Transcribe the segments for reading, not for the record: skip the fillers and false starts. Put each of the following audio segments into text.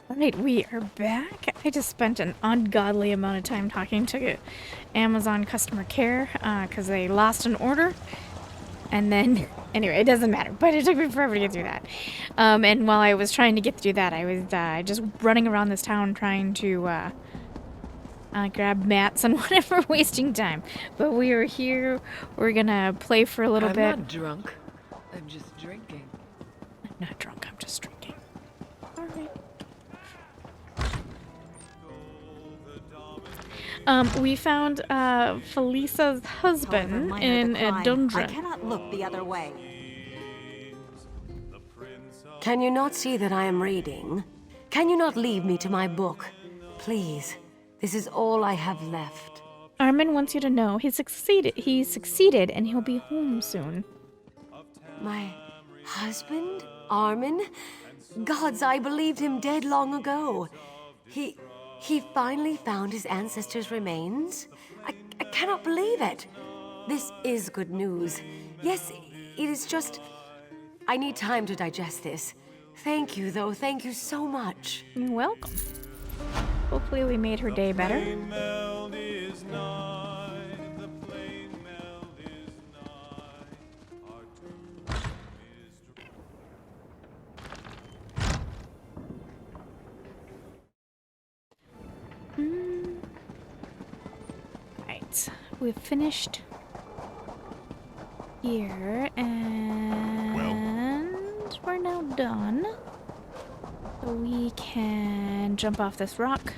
Alright, we are back. I just spent an ungodly amount of time talking to Amazon customer care because they lost an order. And then, anyway, it doesn't matter, but it took me forever to get through that. And while I was trying to get through that, I was just running around this town trying to grab mats and whatever, wasting time. But we are here. We're gonna play for a little bit. I'm not drunk. I'm just drinking. I'm not drunk, I'm just drinking. Alright. We found Felisa's husband in a dungeon. I cannot look the other way. Can you not see that I am reading? Can you not leave me to my book? Please, this is all I have left. Armin wants you to know he succeeded. He succeeded, and he'll be home soon. My husband? Armin? Gods, I believed him dead long ago. He finally found his ancestors' remains? I cannot believe it. This is good news. Yes, it is just... I need time to digest this. Thank you, though. Thank you so much. You're welcome. Hopefully we made her day better. Right, we've finished here, and we're now done. So we can jump off this rock.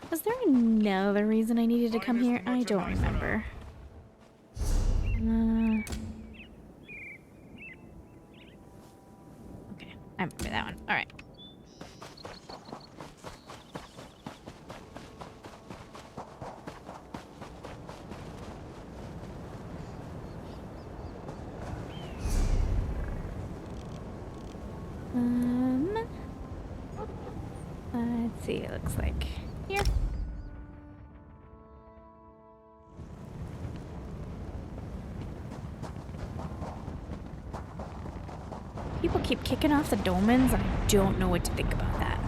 Was there another reason I needed to come here? I don't remember. Okay, I remember that one. All right. Let's see, it looks like here. People keep kicking off the dolmens, and I don't know what to think about that.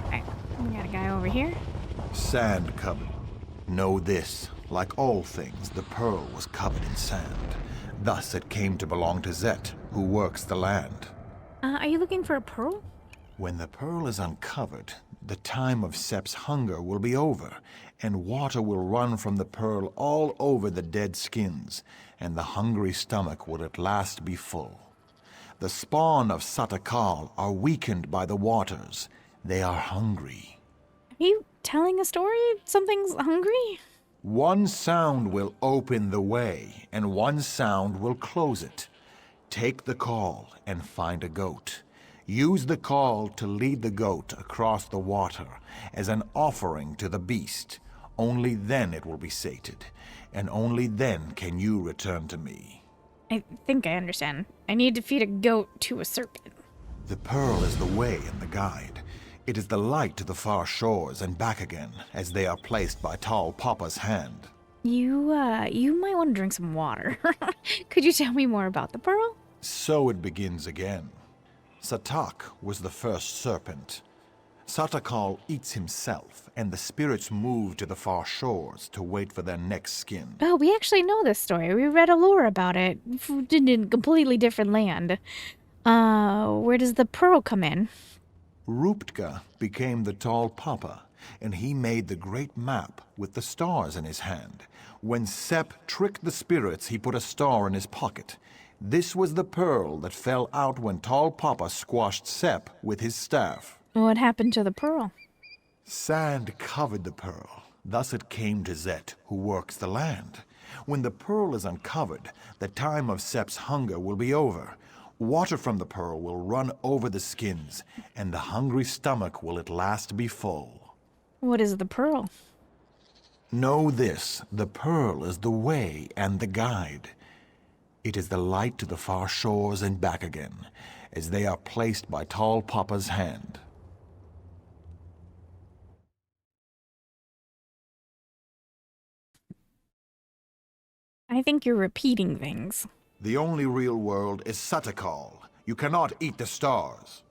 Alright, we got a guy over here. Sand covered. Know this, like all things, the pearl was covered in sand. Thus it came to belong to Zet, who works the land. Are you looking for a pearl? When the pearl is uncovered, the time of Sep's hunger will be over, and water will run from the pearl all over the dead skins, and the hungry stomach will at last be full. The spawn of Satakal are weakened by the waters. They are hungry. Are you telling a story? Something's hungry? One sound will open the way, and one sound will close it. Take the call and find a goat. Use the call to lead the goat across the water as an offering to the beast. Only then it will be sated, and only then can you return to me. I think I understand. I need to feed a goat to a serpent. The pearl is the way and the guide. It is the light to the far shores and back again, as they are placed by tall Papa's hand. You might want to drink some water. Could you tell me more about the pearl? So it begins again. Satak was the first serpent. Satakal eats himself, and the spirits move to the far shores to wait for their next skin. Oh, we actually know this story. We read a lore about it in a completely different land. Where does the pearl come in? Ruptka became the tall Papa, and he made the great map with the stars in his hand. When Sep tricked the spirits, he put a star in his pocket. This was the pearl that fell out when tall Papa squashed Sep with his staff. What happened to the pearl? Sand covered the pearl. Thus it came to Zet, who works the land. When the pearl is uncovered, the time of Sep's hunger will be over. Water from the pearl will run over the skins, and the hungry stomach will at last be full. What is the pearl? Know this, the pearl is the way and the guide. It is the light to the far shores and back again, as they are placed by tall Papa's hand. I think you're repeating things. The only real world is Satakal. You cannot eat the stars.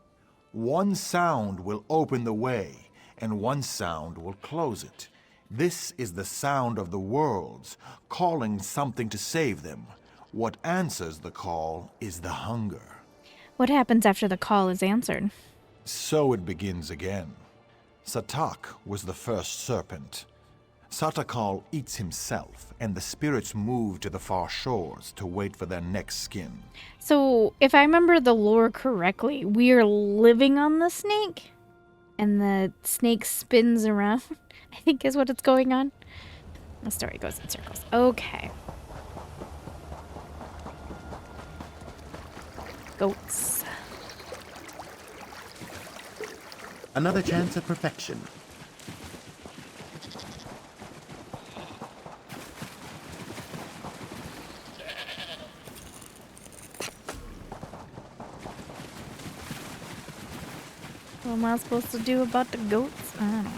One sound will open the way, and one sound will close it. This is the sound of the worlds, calling something to save them. What answers the call is the hunger. What happens after the call is answered? So it begins again. Satak was the first serpent. Satakal eats himself, and the spirits move to the far shores to wait for their next skin. So, if I remember the lore correctly, we are living on the snake, and the snake spins around, I think is what it's going on. The story goes in circles. Okay. Goats. Another chance at perfection. What am I supposed to do about the goats? I don't know.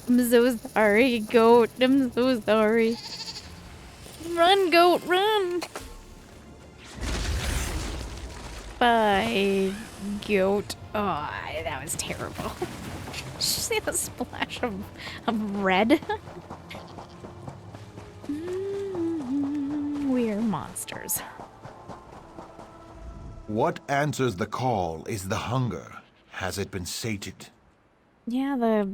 I'm so sorry, goat. I'm so sorry. Run, goat, run! Bye, goat. Oh, that was terrible. Did you see the splash of red? We're monsters. What answers the call is the hunger. Has it been sated? Yeah, the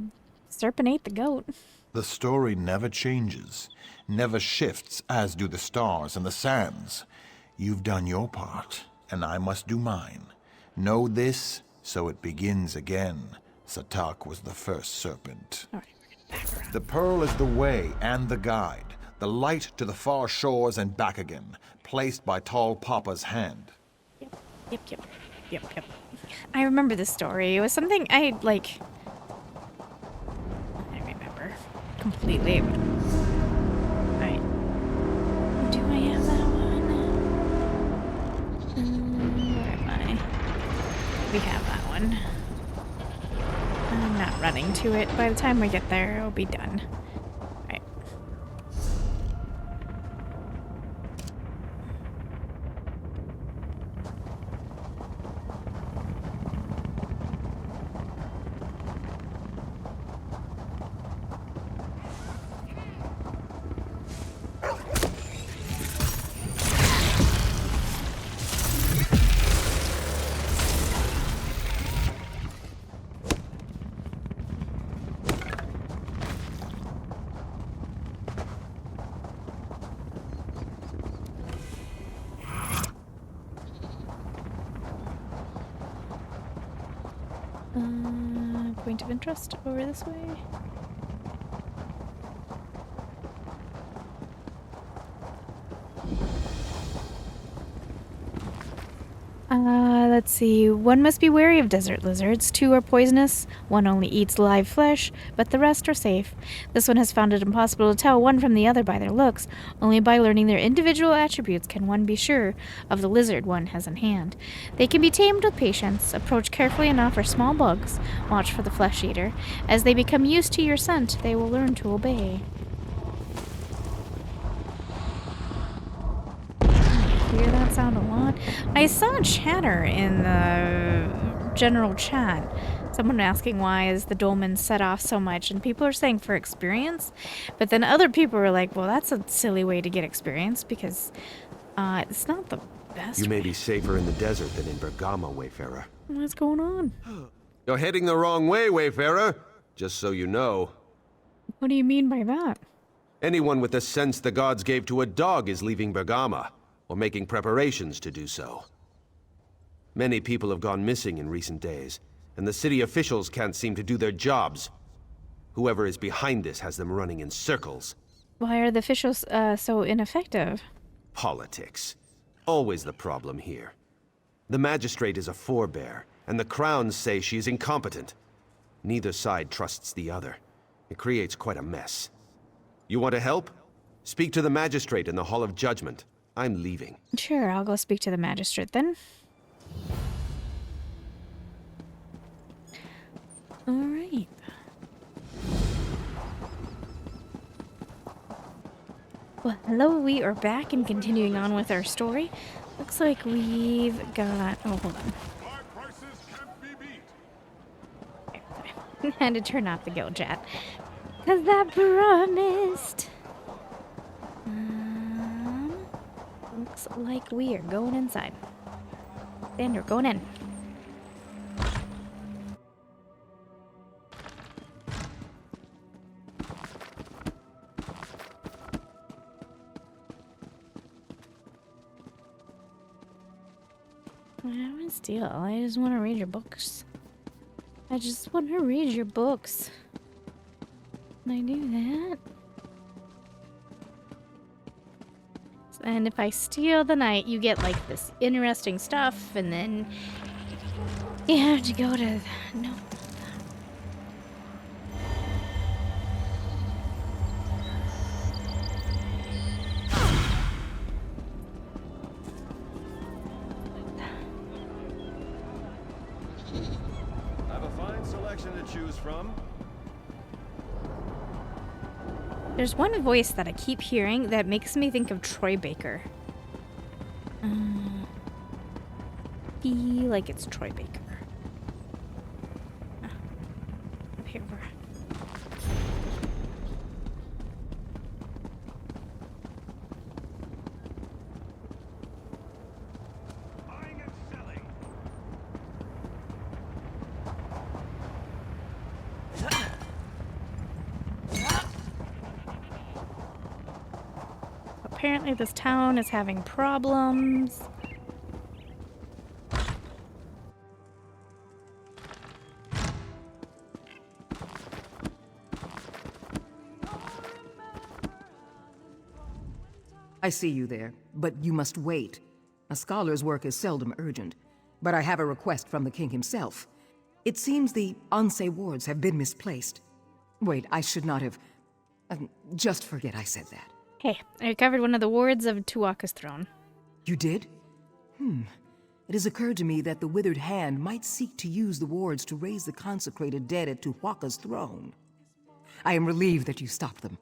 serpent ate the goat. The story never changes, never shifts as do the stars and the sands. You've done your part, and I must do mine. Know this, so it begins again. Satak was the first serpent. All right, we're getting back around. The pearl is the way and the guide, the light to the far shores and back again, placed by tall Papa's hand. Yep. I remember this story. It was something I, like... I remember completely. Alright. Do I have that one? Where am I? We have that one. I'm not running to it. By the time we get there, it'll be done. Alright. Point of interest over this way. Let's see. One must be wary of desert lizards. 2 are poisonous. 1 only eats live flesh, but the rest are safe. This one has found it impossible to tell one from the other by their looks. Only by learning their individual attributes can one be sure of the lizard one has in hand. They can be tamed with patience. Approach carefully enough for small bugs. Watch for the flesh eater. As they become used to your scent, they will learn to obey. Hear that sound a lot? I saw chatter in the general chat. Someone asking why is the dolmen set off so much, and people are saying for experience, but then other people were like, well, that's a silly way to get experience because it's not the best. You may be safer in the desert than in Bergamo, Wayfarer. What's going on? You're heading the wrong way, Wayfarer. Just so you know. What do you mean by that? Anyone with the sense the gods gave to a dog is leaving Bergamo, or making preparations to do so. Many people have gone missing in recent days, and the city officials can't seem to do their jobs. Whoever is behind this has them running in circles. Why are the officials so ineffective? Politics. Always the problem here. The magistrate is a forebear, and the crowns say she is incompetent. Neither side trusts the other. It creates quite a mess. You want to help? Speak to the magistrate in the Hall of Judgment. I'm leaving. Sure, I'll go speak to the magistrate then. Alright. Well, hello, we are back and continuing on with our story. Looks like we've got... Oh, hold on. I had to turn off the guild chat. Because I promised. Looks like we are going inside. And we're going in. I don't want to steal. I just want to read your books. I just want to read your books. Can I do that? And if I steal the night, you get like this interesting stuff, and then you have to go to... No. Have a fine selection to choose from. There's one voice that I keep hearing that makes me think of Troy Baker. Feel like it's Troy Baker. Up here we're... Apparently this town is having problems. I see you there, but you must wait. A scholar's work is seldom urgent, but I have a request from the king himself. It seems the Anse wards have been misplaced. Wait, I should not have... just forget I said that. Hey, I recovered one of the wards of Tuatha's throne. You did? It has occurred to me that the Withered Hand might seek to use the wards to raise the consecrated dead at Tuatha's throne. I am relieved that you stopped them.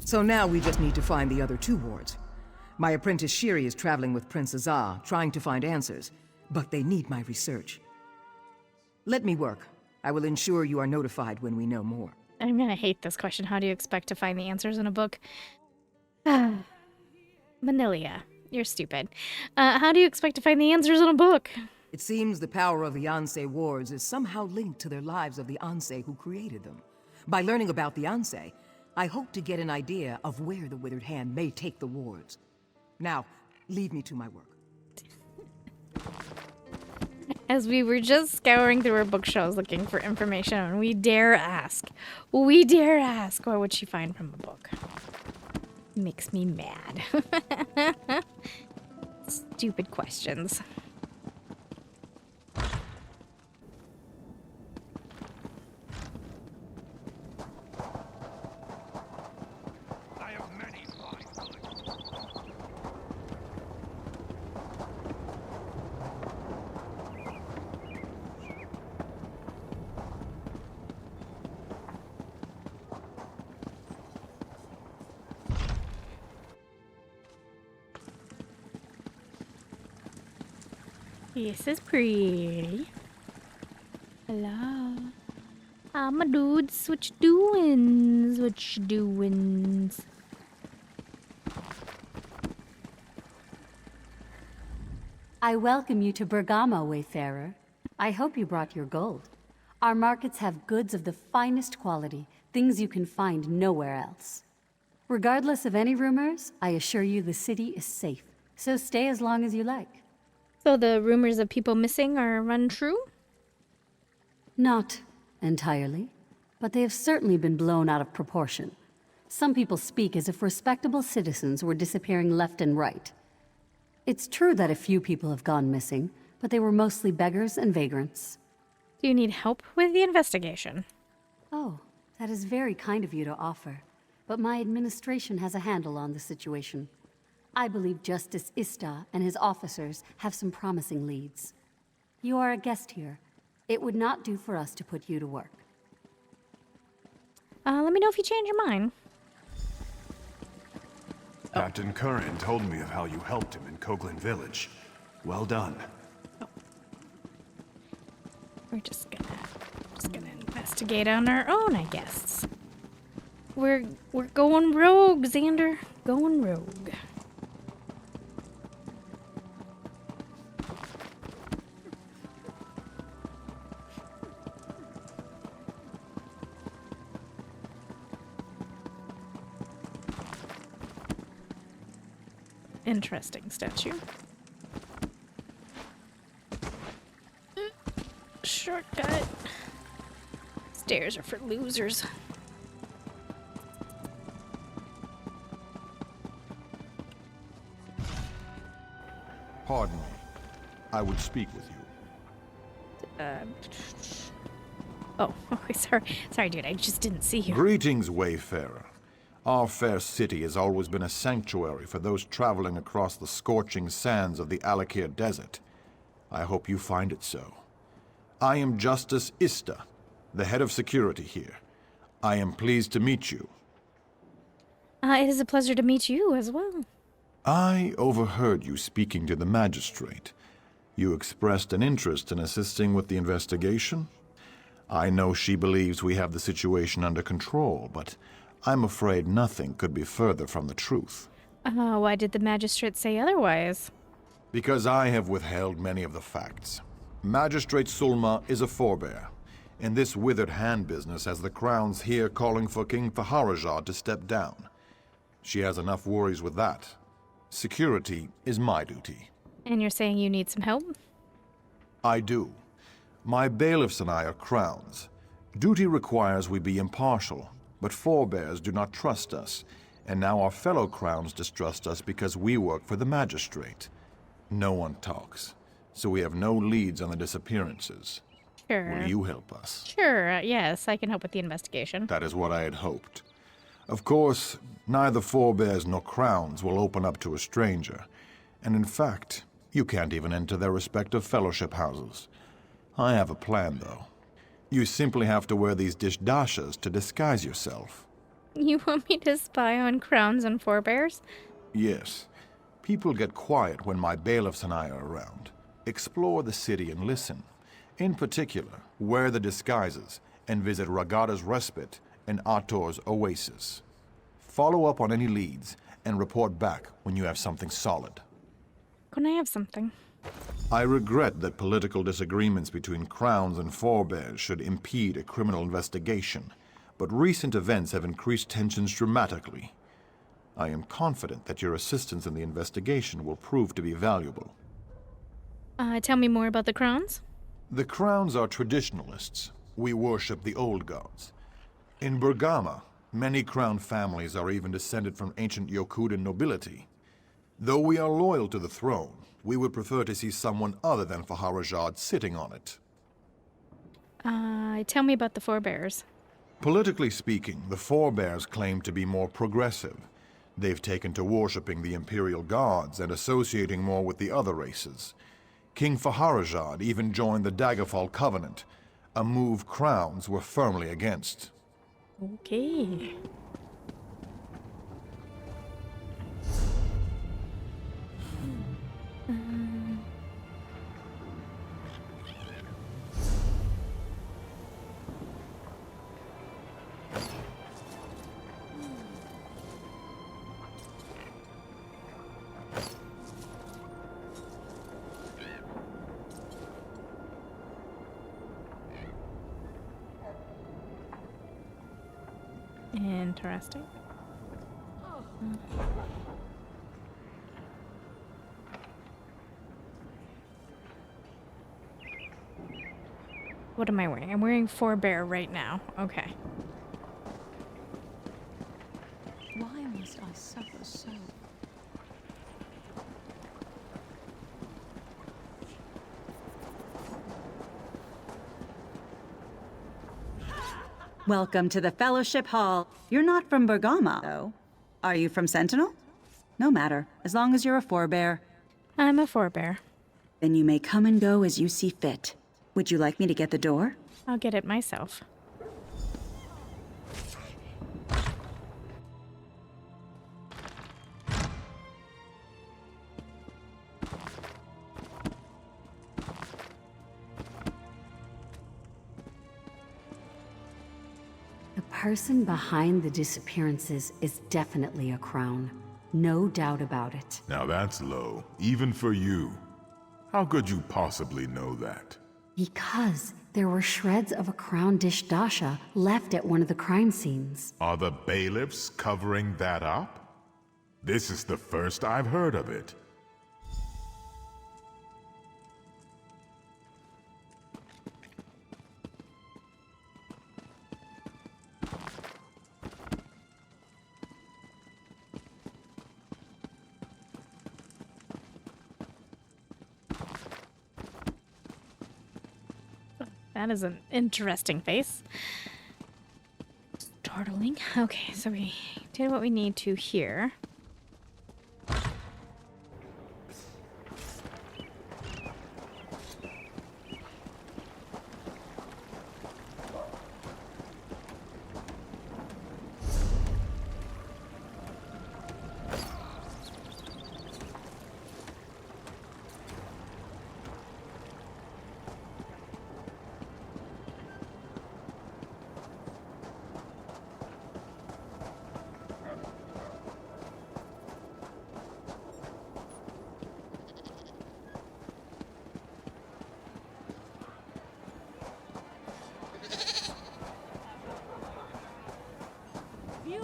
So now we just need to find the other two wards. My apprentice Shiri is traveling with Prince Azar, trying to find answers, but they need my research. Let me work. I will ensure you are notified when we know more. I'm gonna hate this question. How do you expect to find the answers in a book? Mnealia, you're stupid. How do you expect to find the answers in a book? It seems the power of the Anse wards is somehow linked to their lives of the Anse who created them. By learning about the Anse, I hope to get an idea of where the Withered Hand may take the wards. Now, leave me to my work. As we were just scouring through our bookshelves looking for information, and we dare ask, what would she find from a book? Makes me mad. Stupid questions. This is pretty. Hello. I'm a dudes. What you doings? What you doings? I welcome you to Bergamo, Wayfarer. I hope you brought your gold. Our markets have goods of the finest quality, things you can find nowhere else. Regardless of any rumors, I assure you the city is safe, so stay as long as you like. So the rumors of people missing are untrue? Not entirely, but they have certainly been blown out of proportion. Some people speak as if respectable citizens were disappearing left and right. It's true that a few people have gone missing, but they were mostly beggars and vagrants. Do you need help with the investigation? Oh, that is very kind of you to offer. but my administration has a handle on the situation. I believe Justice Ista and his officers have some promising leads. You are a guest here. It would not do for us to put you to work. Let me know if you change your mind. Captain Curran told me of how you helped him in Coglin Village. Well done. We're just gonna investigate on our own, I guess. We're going rogue, Xander. Going rogue. Interesting statue. Shortcut. Stairs are for losers. Pardon me. I would speak with you. Oh, okay, sorry. Sorry, dude, I just didn't see you. Greetings, Wayfarer. Our fair city has always been a sanctuary for those traveling across the scorching sands of the Alakir Desert. I hope you find it so. I am Justice Ista, the head of security here. I am pleased to meet you. It is a pleasure to meet you as well. I overheard you speaking to the magistrate. You expressed an interest in assisting with the investigation. I know she believes we have the situation under control, but I'm afraid nothing could be further from the truth. Why did the magistrate say otherwise? Because I have withheld many of the facts. Magistrate Sulma is a forebear. In this withered hand business has the crowns here calling for King Faharajah to step down. She has enough worries with that. Security is my duty. And you're saying you need some help? I do. My bailiffs and I are crowns. Duty requires we be impartial, but forebears do not trust us, and now our fellow crowns distrust us because we work for the magistrate. No one talks, so we have no leads on the disappearances. Sure. Will you help us? Sure, yes, I can help with the investigation. That is what I had hoped. Of course, neither forebears nor crowns will open up to a stranger, and in fact, you can't even enter their respective fellowship houses. I have a plan, though. You simply have to wear these dishdashas to disguise yourself. You want me to spy on crowns and forebears? Yes. People get quiet when my bailiffs and I are around. Explore the city and listen. In particular, wear the disguises and visit Ragada's Respite and Ator's Oasis. Follow up on any leads and report back when you have something solid. Can I have something? I regret that political disagreements between crowns and forebears should impede a criminal investigation, but recent events have increased tensions dramatically. I am confident that your assistance in the investigation will prove to be valuable. Tell me more about the crowns? The crowns are traditionalists. We worship the old gods. In Bergama, many crown families are even descended from ancient Yokudan nobility. Though we are loyal to the throne, we would prefer to see someone other than Faharajad sitting on it. Tell me about the forebears. Politically speaking, the forebears claim to be more progressive. They've taken to worshipping the imperial gods and associating more with the other races. King Faharajad even joined the Daggerfall Covenant, a move crowns were firmly against. Okay. Interesting. What am I wearing? I'm wearing forebear right now. Okay. Why must I suffer so? Welcome to the Fellowship Hall. You're not from Bergama, though. Are you from Sentinel? No matter, as long as you're a forebear. I'm a forebear. Then you may come and go as you see fit. Would you like me to get the door? I'll get it myself. The person behind the disappearances is definitely a crown. No doubt about it. Now that's low, even for you. How could you possibly know that? Because there were shreds of a crown dish dasha left at one of the crime scenes. Are the bailiffs covering that up? This is the first I've heard of it. That is an interesting face. Startling. Okay, so we did what we need to here.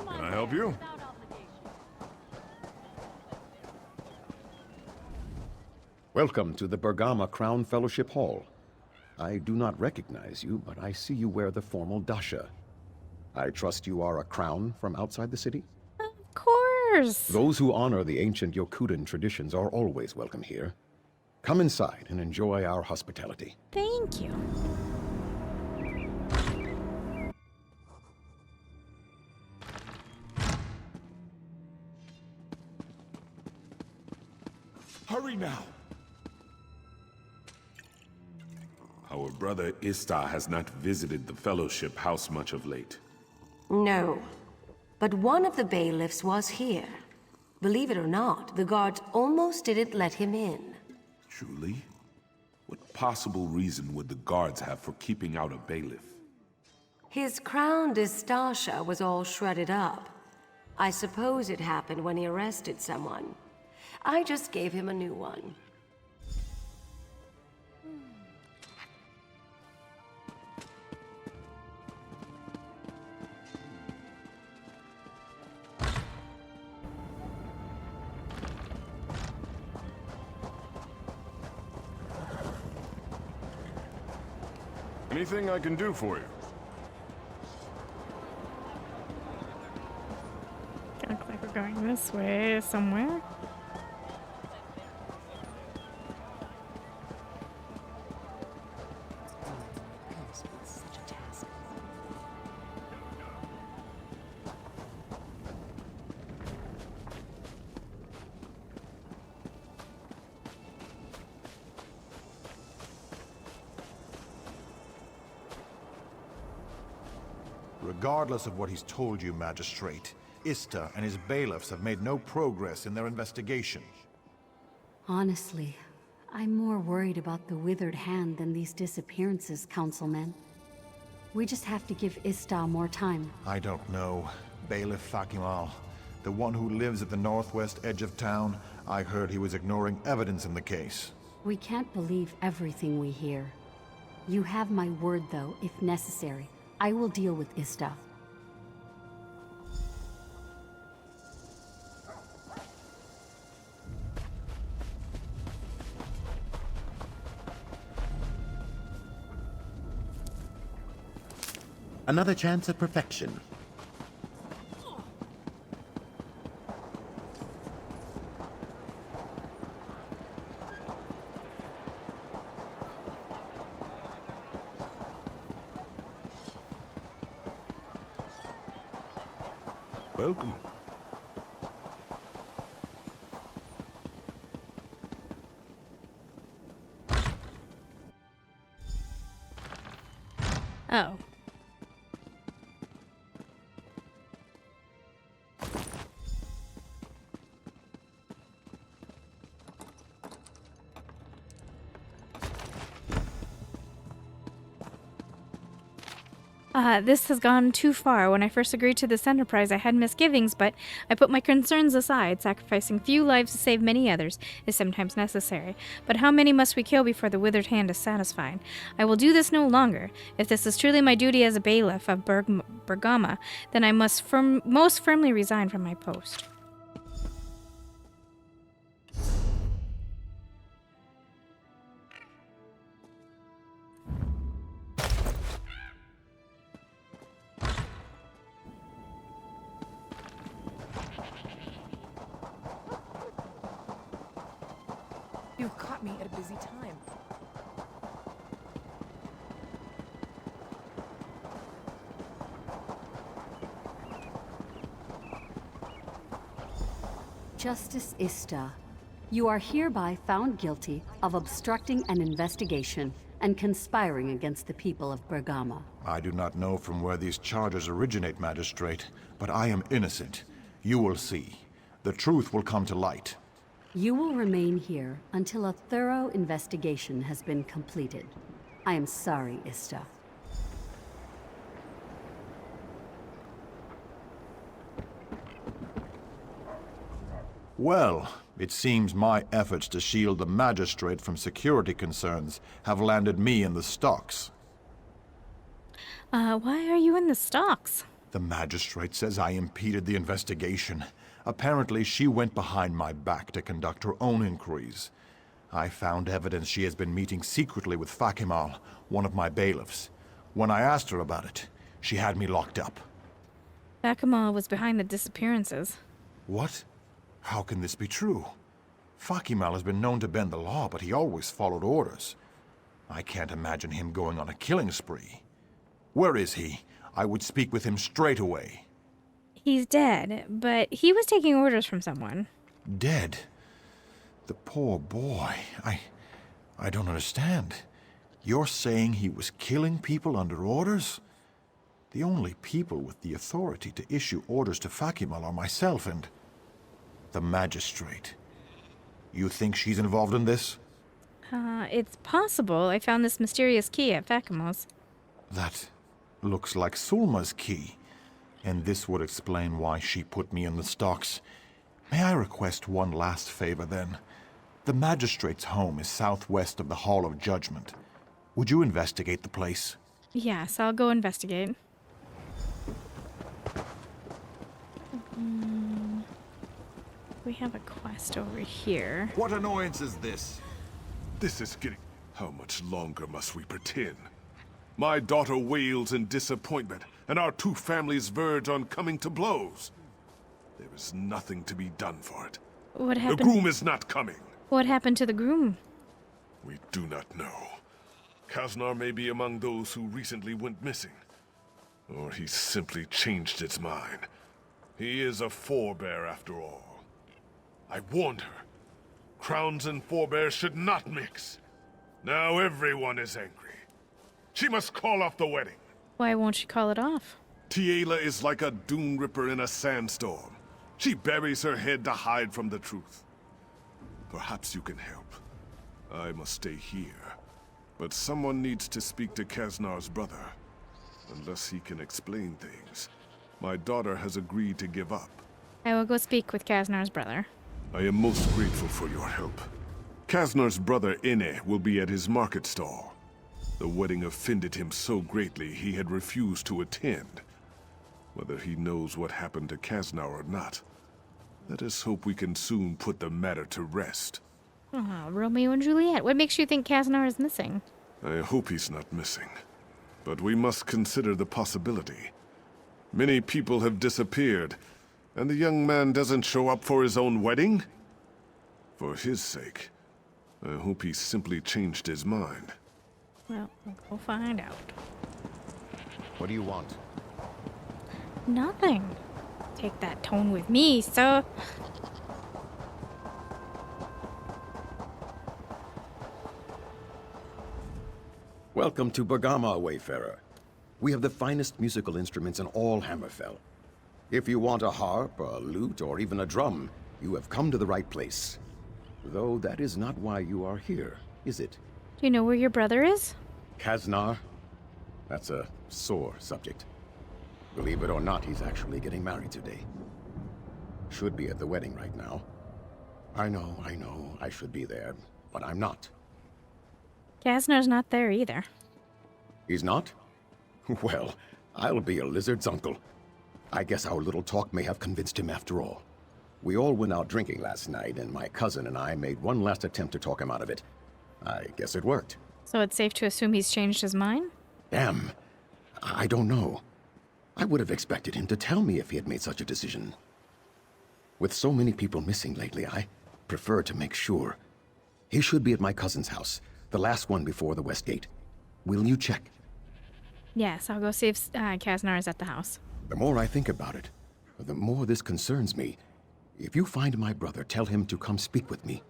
Can I help you? Welcome to the Bergama Crown Fellowship Hall. I do not recognize you, but I see you wear the formal dasha. I trust you are a crown from outside the city? Of course! Those who honor the ancient Yokudan traditions are always welcome here. Come inside and enjoy our hospitality. Thank you. Hurry now! Our brother Istar has not visited the Fellowship House much of late. No, but one of the bailiffs was here. Believe it or not, the guards almost didn't let him in. Truly? What possible reason would the guards have for keeping out a bailiff? His crown Distasha was all shredded up. I suppose it happened when he arrested someone. I just gave him a new one. Anything I can do for you? Looks like we're going this way somewhere. Regardless of what he's told you, Magistrate, Ista and his bailiffs have made no progress in their investigation. Honestly, I'm more worried about the withered hand than these disappearances, Councilman. We just have to give Ista more time. I don't know. Bailiff Fakimal, the one who lives at the northwest edge of town, I heard he was ignoring evidence in the case. We can't believe everything we hear. You have my word, though, if necessary. I will deal with Ista. Another chance at perfection. Welcome. Oh. This has gone too far. When I first agreed to this enterprise, I had misgivings, but I put my concerns aside. Sacrificing few lives to save many others is sometimes necessary. But how many must we kill before the withered hand is satisfied? I will do this no longer. If this is truly my duty as a bailiff of Bergama, then I must most firmly resign from my post. You caught me at a busy time. Justice Ista, you are hereby found guilty of obstructing an investigation and conspiring against the people of Bergama. I do not know from where these charges originate, Magistrate, but I am innocent. You will see. The truth will come to light. You will remain here until a thorough investigation has been completed. I am sorry, Ista. Well, it seems my efforts to shield the Magistrate from security concerns have landed me in the stocks. Why are you in the stocks? The Magistrate says I impeded the investigation. Apparently, she went behind my back to conduct her own inquiries. I found evidence she has been meeting secretly with Fakimal, one of my bailiffs. When I asked her about it, she had me locked up. Fakimal was behind the disappearances. What? How can this be true? Fakimal has been known to bend the law, but he always followed orders. I can't imagine him going on a killing spree. Where is he? I would speak with him straight away. He's dead, but he was taking orders from someone. Dead? The poor boy. I don't understand. You're saying he was killing people under orders? The only people with the authority to issue orders to Fakimal are myself and the Magistrate. You think she's involved in this? It's possible. I found this mysterious key at Fakimal's. That looks like Sulma's key. And this would explain why she put me in the stocks. May I request one last favor, then? The Magistrate's home is southwest of the Hall of Judgment. Would you investigate the place? Yes, I'll go investigate. We have a quest over here. What annoyance is this? This is getting... How much longer must we pretend? My daughter wails in disappointment, and our two families verge on coming to blows. There is nothing to be done for it. What happened? The groom is not coming. What happened to the groom? We do not know. Kasnar may be among those who recently went missing. Or he simply changed his mind. He is a forebear after all. I warned her. Crowns and forebears should not mix. Now everyone is angry. She must call off the wedding. Why won't she call it off? Tiela is like a dune ripper in a sandstorm. She buries her head to hide from the truth. Perhaps you can help. I must stay here. But someone needs to speak to Kasnar's brother. Unless he can explain things. My daughter has agreed to give up. I will go speak with Kasnar's brother. I am most grateful for your help. Kasnar's brother Ine will be at his market stall. The wedding offended him so greatly he had refused to attend. Whether he knows what happened to Kasnar or not, let us hope we can soon put the matter to rest. Oh, Romeo and Juliet. What makes you think Kasnar is missing? I hope he's not missing. But we must consider the possibility. Many people have disappeared, and the young man doesn't show up for his own wedding? For his sake, I hope he simply changed his mind. Well, we'll find out. What do you want? Nothing. Take that tone with me, sir. Welcome to Bergama, Wayfarer. We have the finest musical instruments in all Hammerfell. If you want a harp, a lute, or even a drum, you have come to the right place. Though that is not why you are here, is it? Do you know where your brother is? Kaznar? That's a sore subject. Believe it or not, he's actually getting married today. Should be at the wedding right now. I know, I should be there, but I'm not. Gasner's not there either. He's not? Well, I'll be a lizard's uncle. I guess our little talk may have convinced him after all. We all went out drinking last night, and my cousin and I made one last attempt to talk him out of it. I guess it worked. So it's safe to assume he's changed his mind? Damn. I don't know. I would have expected him to tell me if he had made such a decision. With so many people missing lately, I prefer to make sure. He should be at my cousin's house, the last one before the West Gate. Will you check? Yes, I'll go see if Kaznar is at the house. The more I think about it, the more this concerns me. If you find my brother, tell him to come speak with me.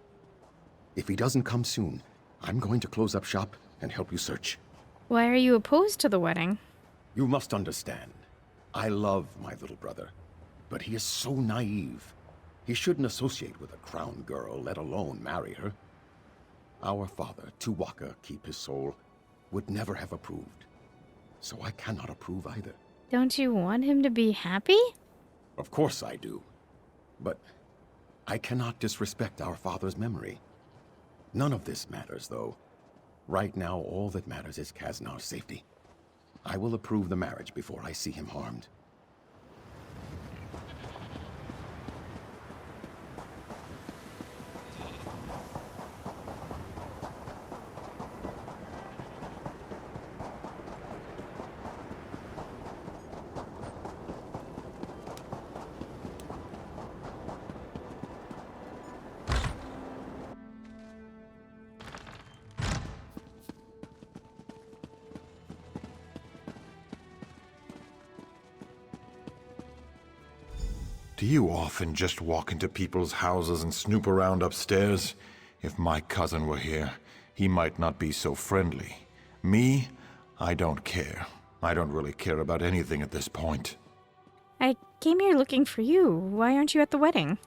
If he doesn't come soon, I'm going to close up shop and help you search. Why are you opposed to the wedding? You must understand. I love my little brother, but he is so naive. He shouldn't associate with a crown girl, let alone marry her. Our father, Tuwaka, keep his soul, would never have approved. So I cannot approve either. Don't you want him to be happy? Of course I do. But I cannot disrespect our father's memory. None of this matters, though. Right now, all that matters is Kaznar's safety. I will approve the marriage before I see him harmed. Do you often just walk into people's houses and snoop around upstairs? If my cousin were here, he might not be so friendly. Me? I don't care. I don't really care about anything at this point. I came here looking for you. Why aren't you at the wedding?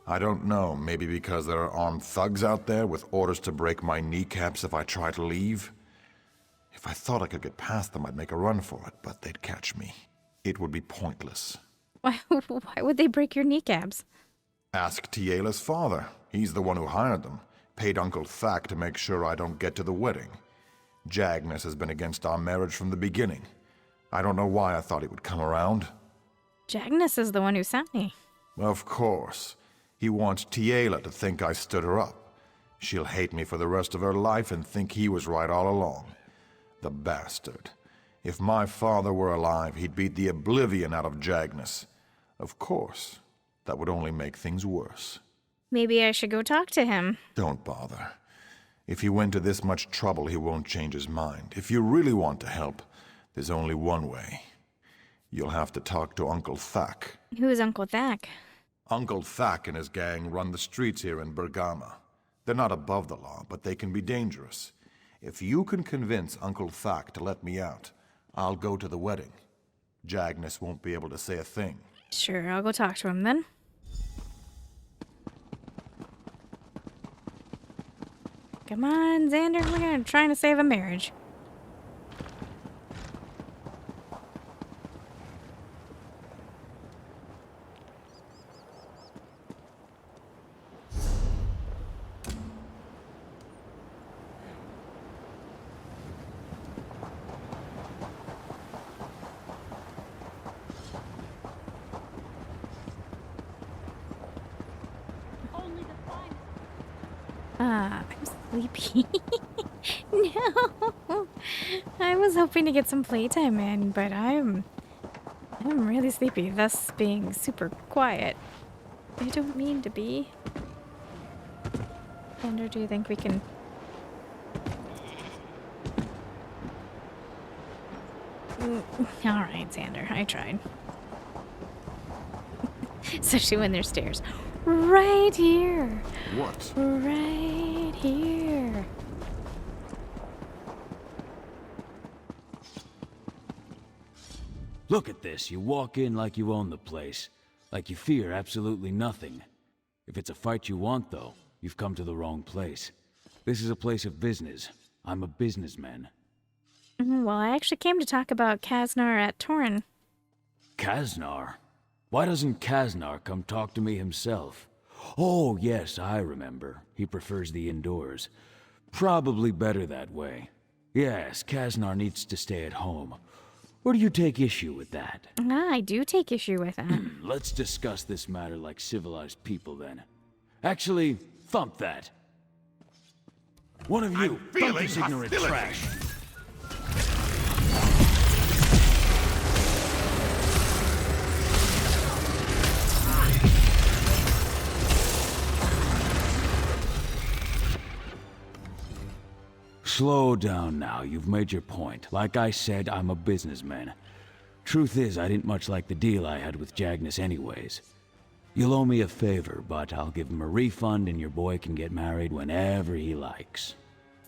I don't know. Maybe because there are armed thugs out there with orders to break my kneecaps if I try to leave? If I thought I could get past them, I'd make a run for it, but they'd catch me. It would be pointless. Why would they break your kneecaps? Ask Tiela's father. He's the one who hired them. Paid Uncle Thack to make sure I don't get to the wedding. Jagnus has been against our marriage from the beginning. I don't know why I thought he would come around. Jagnus is the one who sent me. Of course. He wants Tiela to think I stood her up. She'll hate me for the rest of her life and think he was right all along. The bastard. If my father were alive, he'd beat the oblivion out of Jagnus. Of course. That would only make things worse. Maybe I should go talk to him. Don't bother. If he went to this much trouble, he won't change his mind. If you really want to help, there's only one way. You'll have to talk to Uncle Thack. Who is Uncle Thack? Uncle Thack and his gang run the streets here in Bergama. They're not above the law, but they can be dangerous. If you can convince Uncle Thack to let me out, I'll go to the wedding. Jagnus won't be able to say a thing. Sure, I'll go talk to him then. Come on, Xander, we're trying to save a marriage. I'm sleepy. No. I was hoping to get some playtime in, but I'm really sleepy, thus being super quiet. I don't mean to be. Xander, do you think we can... Alright, Xander, I tried. Especially when there's stairs. Right here. What? Right here. Look at this. You walk in like you own the place. Like you fear absolutely nothing. If it's a fight you want, though, you've come to the wrong place. This is a place of business. I'm a businessman. Well, I actually came to talk about Kasnar at Torren. Kasnar? Why doesn't Kasnar come talk to me himself? Oh, yes, I remember. He prefers the indoors. Probably better that way. Yes, Kasnar needs to stay at home. Or do you take issue with that? I do take issue with that. Let's discuss this matter like civilized people, then. Actually, thump that. One of you, thump this ignorant trash. Slow down now, you've made your point. Like I said, I'm a businessman. Truth is, I didn't much like the deal I had with Jagnus anyways. You'll owe me a favor, but I'll give him a refund and your boy can get married whenever he likes.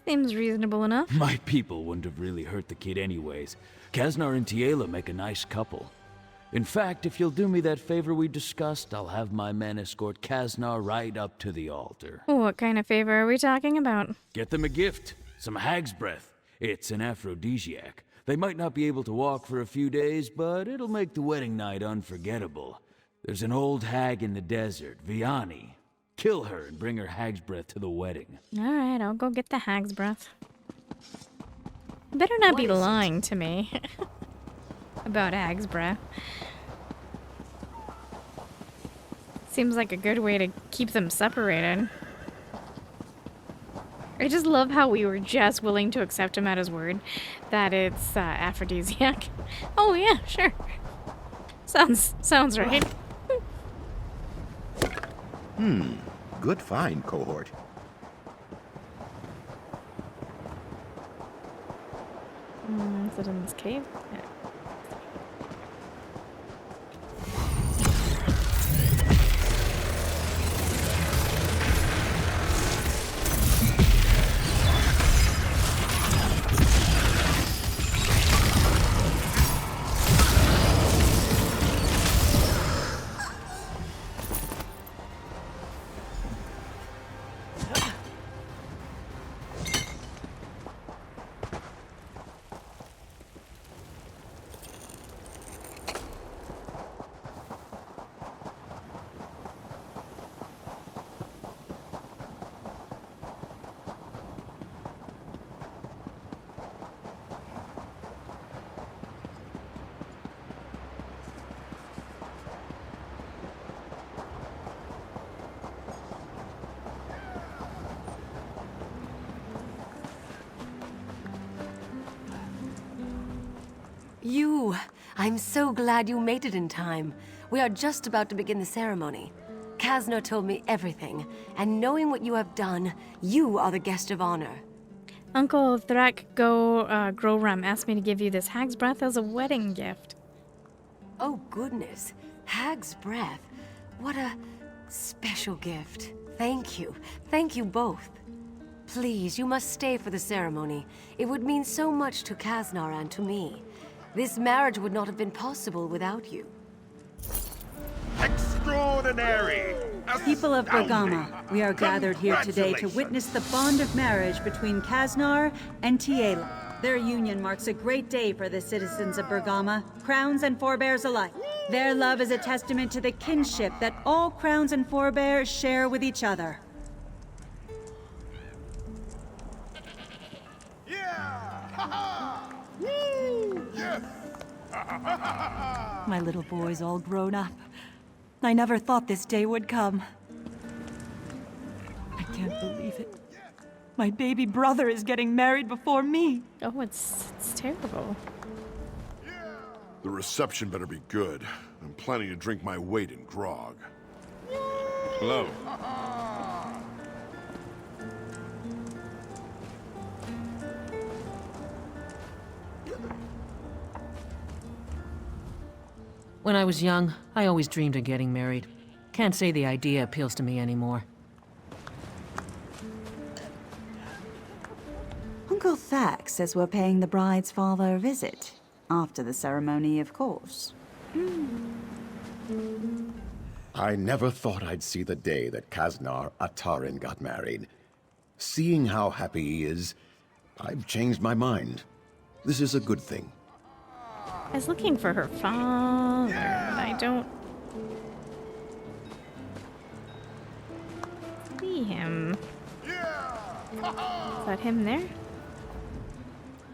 Seems reasonable enough. My people wouldn't have really hurt the kid anyways. Kasnar and Tiela make a nice couple. In fact, if you'll do me that favor we discussed, I'll have my men escort Kasnar right up to the altar. What kind of favor are we talking about? Get them a gift. Some hag's breath. It's an aphrodisiac. They might not be able to walk for a few days, but it'll make the wedding night unforgettable. There's an old hag in the desert, Vianney. Kill her and bring her hag's breath to the wedding. Alright, I'll go get the hag's breath. You better not be lying to me about hag's breath. Seems like a good way to keep them separated. I just love how we were just willing to accept him at his word that it's aphrodisiac. Oh yeah, sure. Sounds right. Good find, cohort. Is it in this cave? Yeah. I'm so glad you made it in time. We are just about to begin the ceremony. Kasnar told me everything, and knowing what you have done, you are the guest of honor. Uncle Threk Growram asked me to give you this hag's breath as a wedding gift. Oh goodness, hag's breath. What a special gift. Thank you. Thank you both. Please, you must stay for the ceremony. It would mean so much to Kasnar and to me. This marriage would not have been possible without you. Extraordinary! People of Bergama, we are gathered here today to witness the bond of marriage between Kasnar and Tiela. Their union marks a great day for the citizens of Bergama, crowns and forebears alike. Their love is a testament to the kinship that all crowns and forebears share with each other. My little boy's all grown up. I never thought this day would come. I can't believe it. My baby brother is getting married before me. Oh, it's terrible. The reception better be good. I'm planning to drink my weight in grog. Hello. When I was young, I always dreamed of getting married. Can't say the idea appeals to me anymore. Uncle Thack says we're paying the bride's father a visit. After the ceremony, of course. I never thought I'd see the day that Kaznar Atarin got married. Seeing how happy he is, I've changed my mind. This is a good thing. I was looking for her father, but I don't see him. Is that him there?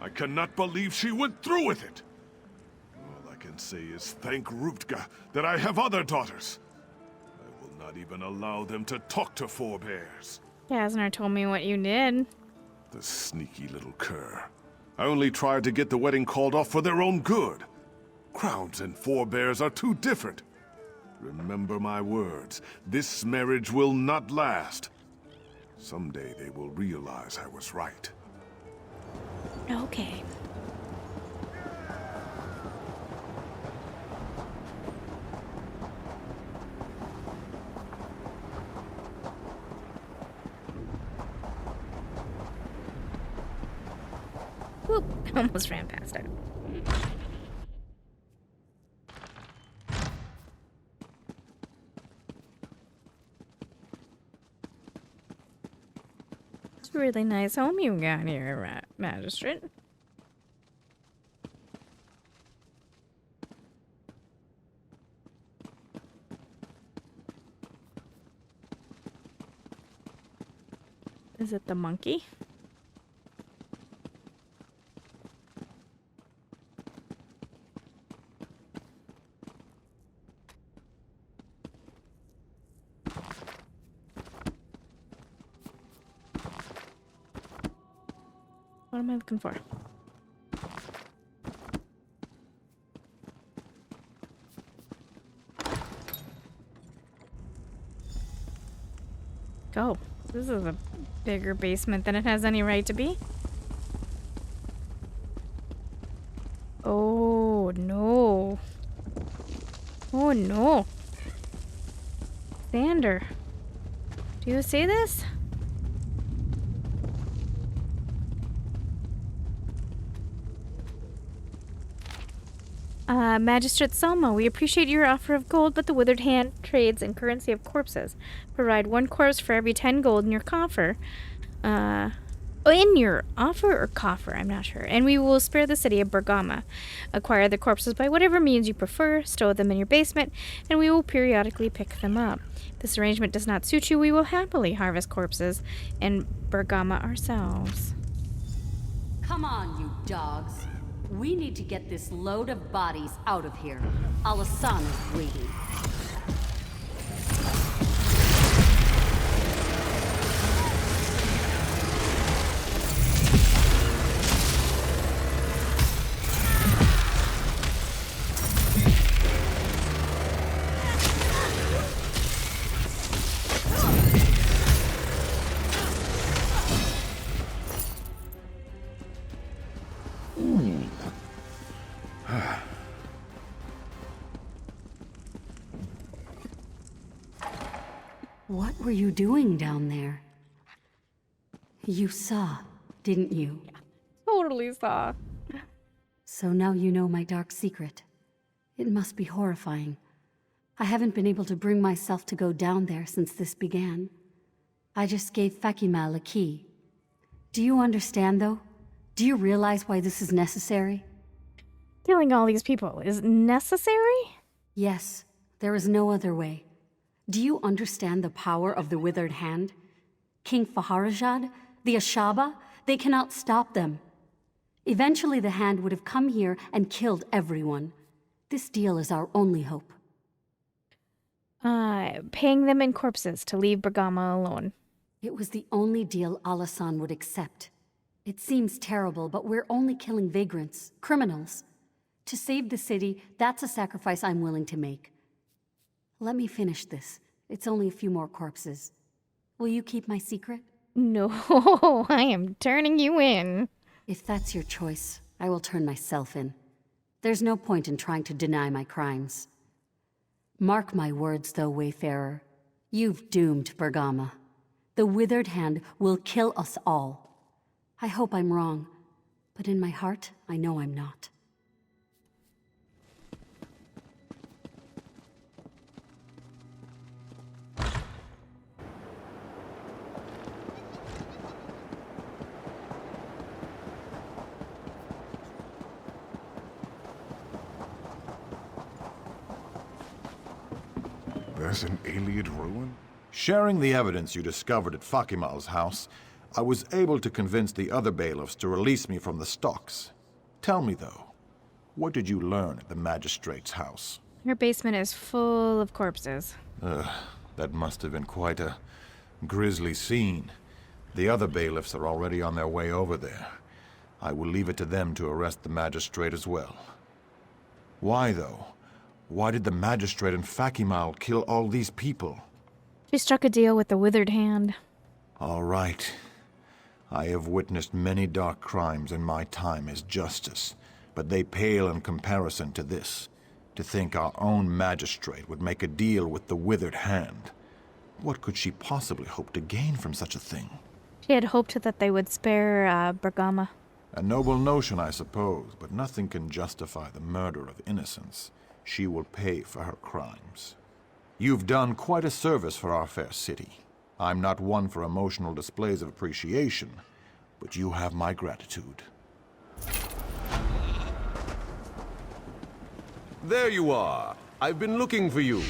I cannot believe she went through with it. All I can say is thank Rutga that I have other daughters. I will not even allow them to talk to forebears. Kaznar told me what you did. The sneaky little cur. I only tried to get the wedding called off for their own good. Crowns and forebears are too different. Remember my words. This marriage will not last. Someday they will realize I was right. Okay. Whoop, almost ran past it. It's a really nice home you got here, Magistrate. Is it the monkey? What am I looking for? Go. This is a bigger basement than it has any right to be. Oh no. Oh no. Xander. Do you see this? Magistrate Selma, we appreciate your offer of gold, but the Withered Hand trades in currency of corpses. Provide 1 corpse for every 10 gold in your coffer. In your offer or coffer, I'm not sure. And we will spare the city of Bergama. Acquire the corpses by whatever means you prefer, stow them in your basement, and we will periodically pick them up. If this arrangement does not suit you, we will happily harvest corpses in Bergama ourselves. Come on, you dogs. We need to get this load of bodies out of here. Alasan is waiting. What were you doing down there? You saw, didn't you? Totally saw. So now you know my dark secret. It must be horrifying. I haven't been able to bring myself to go down there since this began. I just gave Fakimal a key. Do you understand, though? Do you realize why this is necessary? Killing all these people is necessary? Yes, there is no other way. Do you understand the power of the Withered Hand? King Faharajad, the Ashaba, they cannot stop them. Eventually the Hand would have come here and killed everyone. This deal is our only hope. Paying them in corpses to leave Bergama alone. It was the only deal Alasan would accept. It seems terrible, but we're only killing vagrants, criminals. To save the city, that's a sacrifice I'm willing to make. Let me finish this. It's only a few more corpses. Will you keep my secret? No, I am turning you in. If that's your choice, I will turn myself in. There's no point in trying to deny my crimes. Mark my words, though, Wayfarer. You've doomed Bergama. The Withered Hand will kill us all. I hope I'm wrong, but in my heart, I know I'm not. There's an Iliad ruin? Sharing the evidence you discovered at Fakimal's house, I was able to convince the other bailiffs to release me from the stocks. Tell me, though, what did you learn at the magistrate's house? Your basement is full of corpses. That must have been quite a grisly scene. The other bailiffs are already on their way over there. I will leave it to them to arrest the magistrate as well. Why, though? Why did the magistrate and Fakimal kill all these people? She struck a deal with the Withered Hand. All right. I have witnessed many dark crimes in my time as justice, but they pale in comparison to this. To think our own magistrate would make a deal with the Withered Hand. What could she possibly hope to gain from such a thing? She had hoped that they would spare Bergama. A noble notion, I suppose, but nothing can justify the murder of innocents. She will pay for her crimes. You've done quite a service for our fair city. I'm not one for emotional displays of appreciation, but you have my gratitude. There you are. I've been looking for you.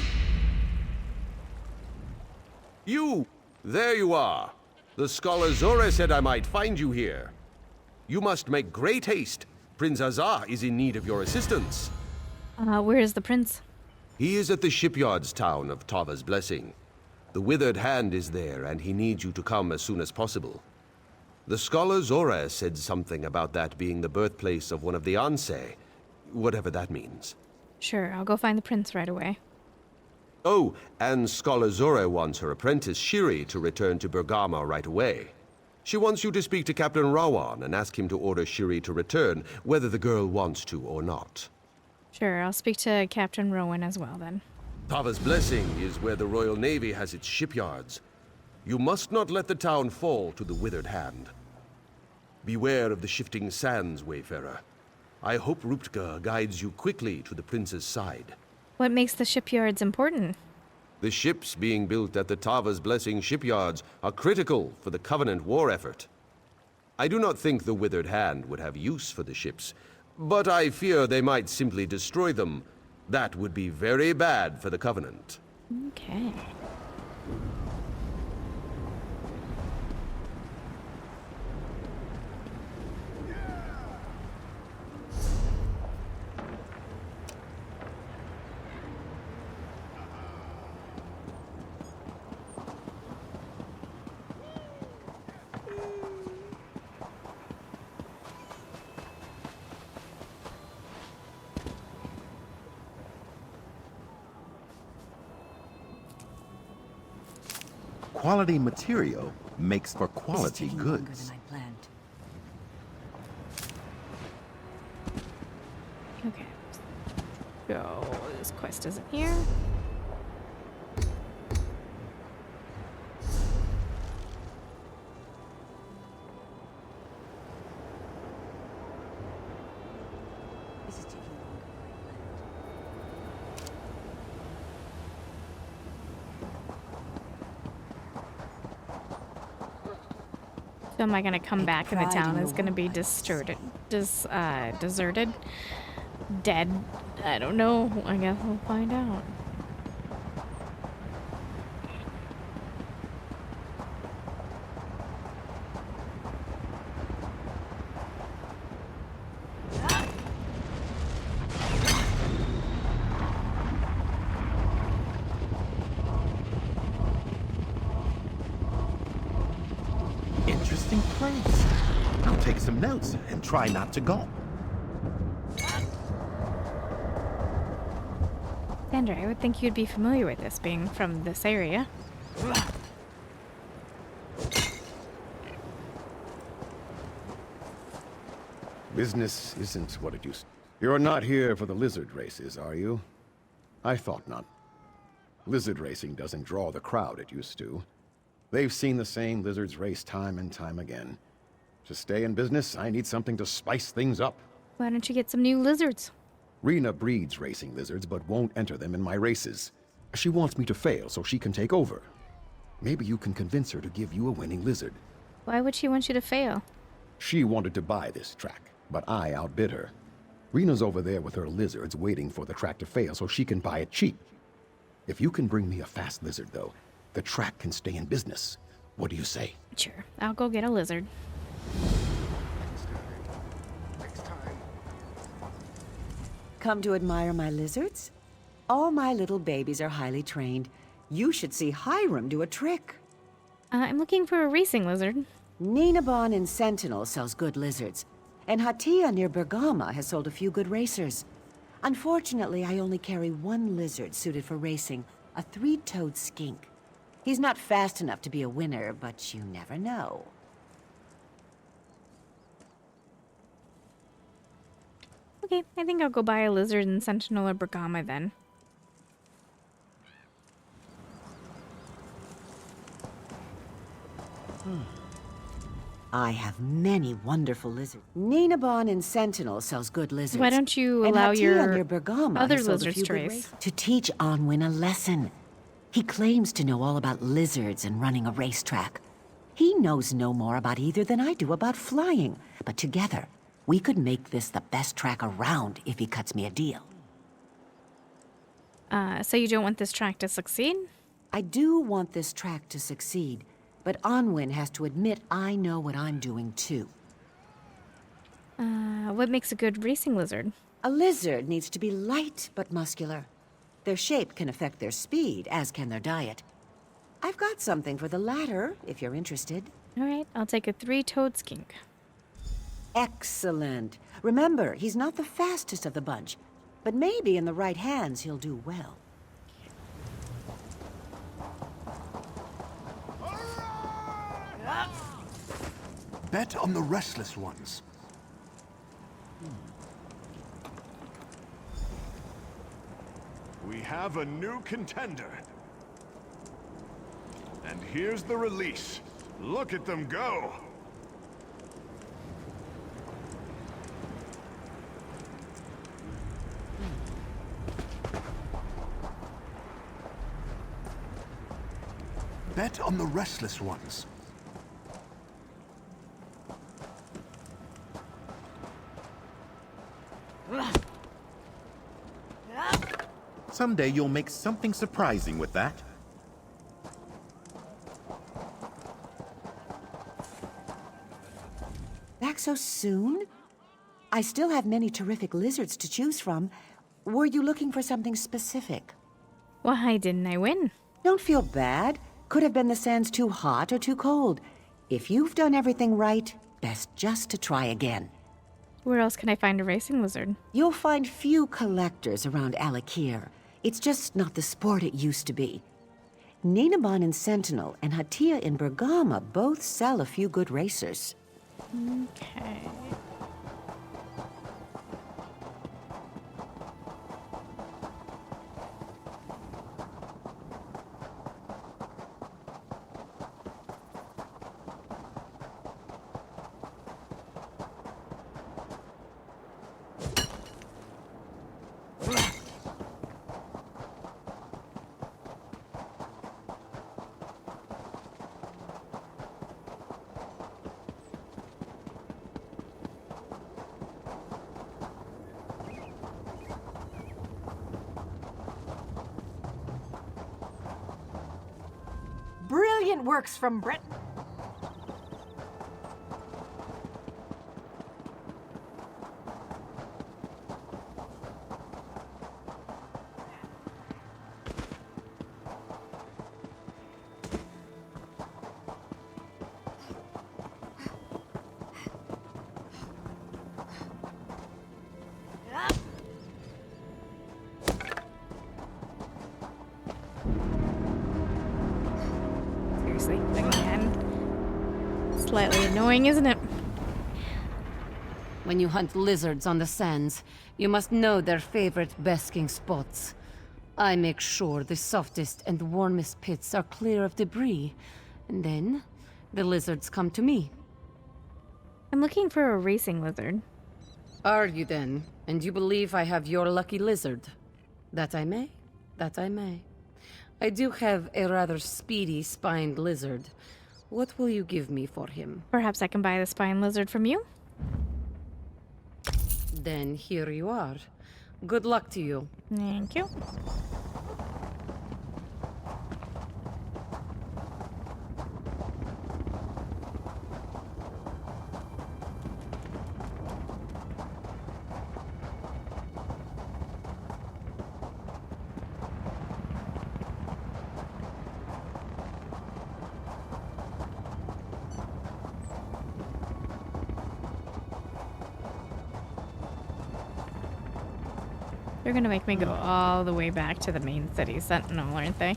You! There you are. The scholar Zora said I might find you here. You must make great haste. Prince Azar is in need of your assistance. Where is the prince? He is at the shipyards town of Tava's Blessing. The Withered Hand is there, and he needs you to come as soon as possible. The scholar Zora said something about that being the birthplace of one of the Ansei, whatever that means. Sure, I'll go find the prince right away. Oh, and Scholar Zora wants her apprentice Shiri to return to Bergama right away. She wants you to speak to Captain Rawan and ask him to order Shiri to return, whether the girl wants to or not. Sure, I'll speak to Captain Rowan as well, then. Tava's Blessing is where the Royal Navy has its shipyards. You must not let the town fall to the Withered Hand. Beware of the shifting sands, Wayfarer. I hope Ruptga guides you quickly to the prince's side. What makes the shipyards important? The ships being built at the Tava's Blessing shipyards are critical for the Covenant war effort. I do not think the Withered Hand would have use for the ships, but I fear they might simply destroy them. That would be very bad for the Covenant. Okay. Quality material makes for quality goods. Okay. So, this quest isn't here. So am I gonna come back and the town is gonna be deserted? Dead? I don't know. I guess we'll find out. Interesting place. I'll take some notes and try not to gulp. Sandra, I would think you'd be familiar with this, being from this area. Business isn't what it used to be. You're not here for the lizard races, are you? I thought not. Lizard racing doesn't draw the crowd it used to. They've seen the same lizards race time and time again. To stay in business, I need something to spice things up. Why don't you get some new lizards? Rena breeds racing lizards, but won't enter them in my races. She wants me to fail so she can take over. Maybe you can convince her to give you a winning lizard. Why would she want you to fail? She wanted to buy this track, but I outbid her. Rena's over there with her lizards waiting for the track to fail so she can buy it cheap. If you can bring me a fast lizard, though, the track can stay in business. What do you say? Sure, I'll go get a lizard. Come to admire my lizards? All my little babies are highly trained. You should see Hiram do a trick. I'm looking for a racing lizard. Ninabon in Sentinel sells good lizards, and Hatia near Bergama has sold a few good racers. Unfortunately, I only carry one lizard suited for racing, a three-toed skink. He's not fast enough to be a winner, but you never know. Okay, I think I'll go buy a lizard in Sentinel or Bergama then. I have many wonderful lizards. Ninabon in Sentinel sells good lizards. Why don't you and allow Hatia your near Bergama other has sold a lizards few to good race? races. To teach Onwin a lesson. He claims to know all about lizards and running a racetrack. He knows no more about either than I do about flying, but together, we could make this the best track around if he cuts me a deal. So you don't want this track to succeed? I do want this track to succeed, but Onwin has to admit I know what I'm doing too. What makes a good racing lizard? A lizard needs to be light but muscular. Their shape can affect their speed, as can their diet. I've got something for the latter, if you're interested. All right, I'll take a three-toed skink. Excellent. Remember, he's not the fastest of the bunch, but maybe in the right hands he'll do well. Bet on the restless ones. We have a new contender. And here's the release. Look at them go! Bet on the restless ones. Someday you'll make something surprising with that. Back so soon? I still have many terrific lizards to choose from. Were you looking for something specific? Why didn't I win? Don't feel bad. Could have been the sands too hot or too cold. If you've done everything right, best just to try again. Where else can I find a racing lizard? You'll find few collectors around Alakir. It's just not the sport it used to be. Ninabon in Sentinel and Hatia in Bergama both sell a few good racers. Okay. Brilliant works from Britain. Seriously, again. Slightly annoying, isn't it? When you hunt lizards on the sands, you must know their favorite basking spots. I make sure the softest and warmest pits are clear of debris, and then the lizards come to me. I'm looking for a racing lizard. Are you then? And you believe I have your lucky lizard? That I may, that I may. I do have a rather speedy spined lizard. What will you give me for him? Perhaps I can buy the spine lizard from you? Then here you are. Good luck to you. Thank you. They're gonna make me go all the way back to the main city Sentinel, aren't they?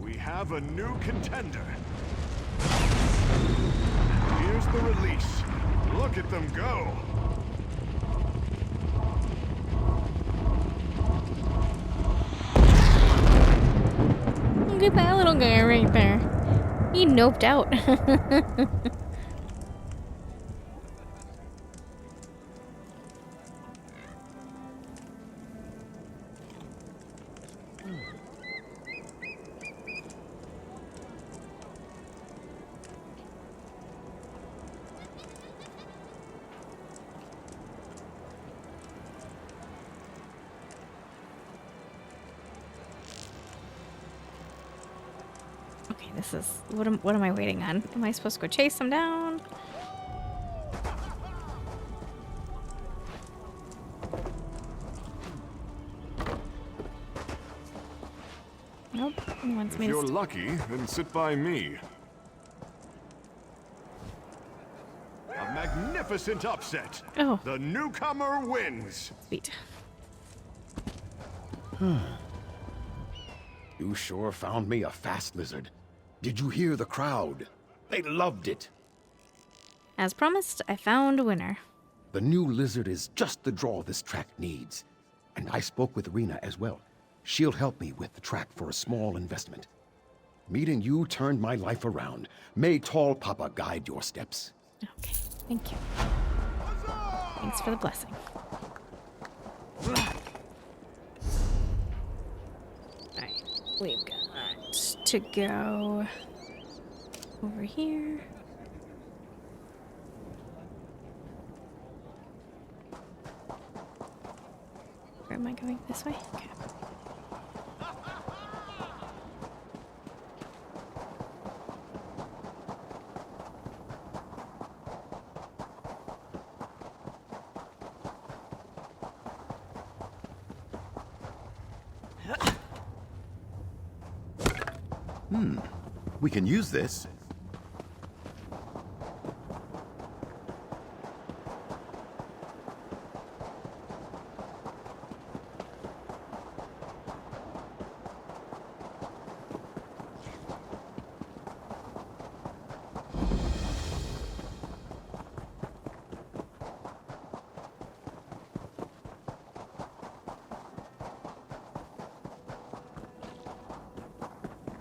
We have a new contender. Here's the release. Look at them go. Look at that little guy right there. He noped out. Okay, this is what am I waiting on? Am I supposed to go chase him down? Nope. He wants me If to you're lucky, then sit by me. A magnificent upset. Oh. The newcomer wins. Sweet. You sure found me a fast lizard. Did you hear the crowd? They loved it. As promised, I found a winner. The new lizard is just the draw this track needs. And I spoke with Rena as well. She'll help me with the track for a small investment. Meeting you turned my life around. May Tall Papa guide your steps. Okay, thank you. Thanks for the blessing. Alright, we've got to go over here. Where am I going? This way? Okay. We can use this.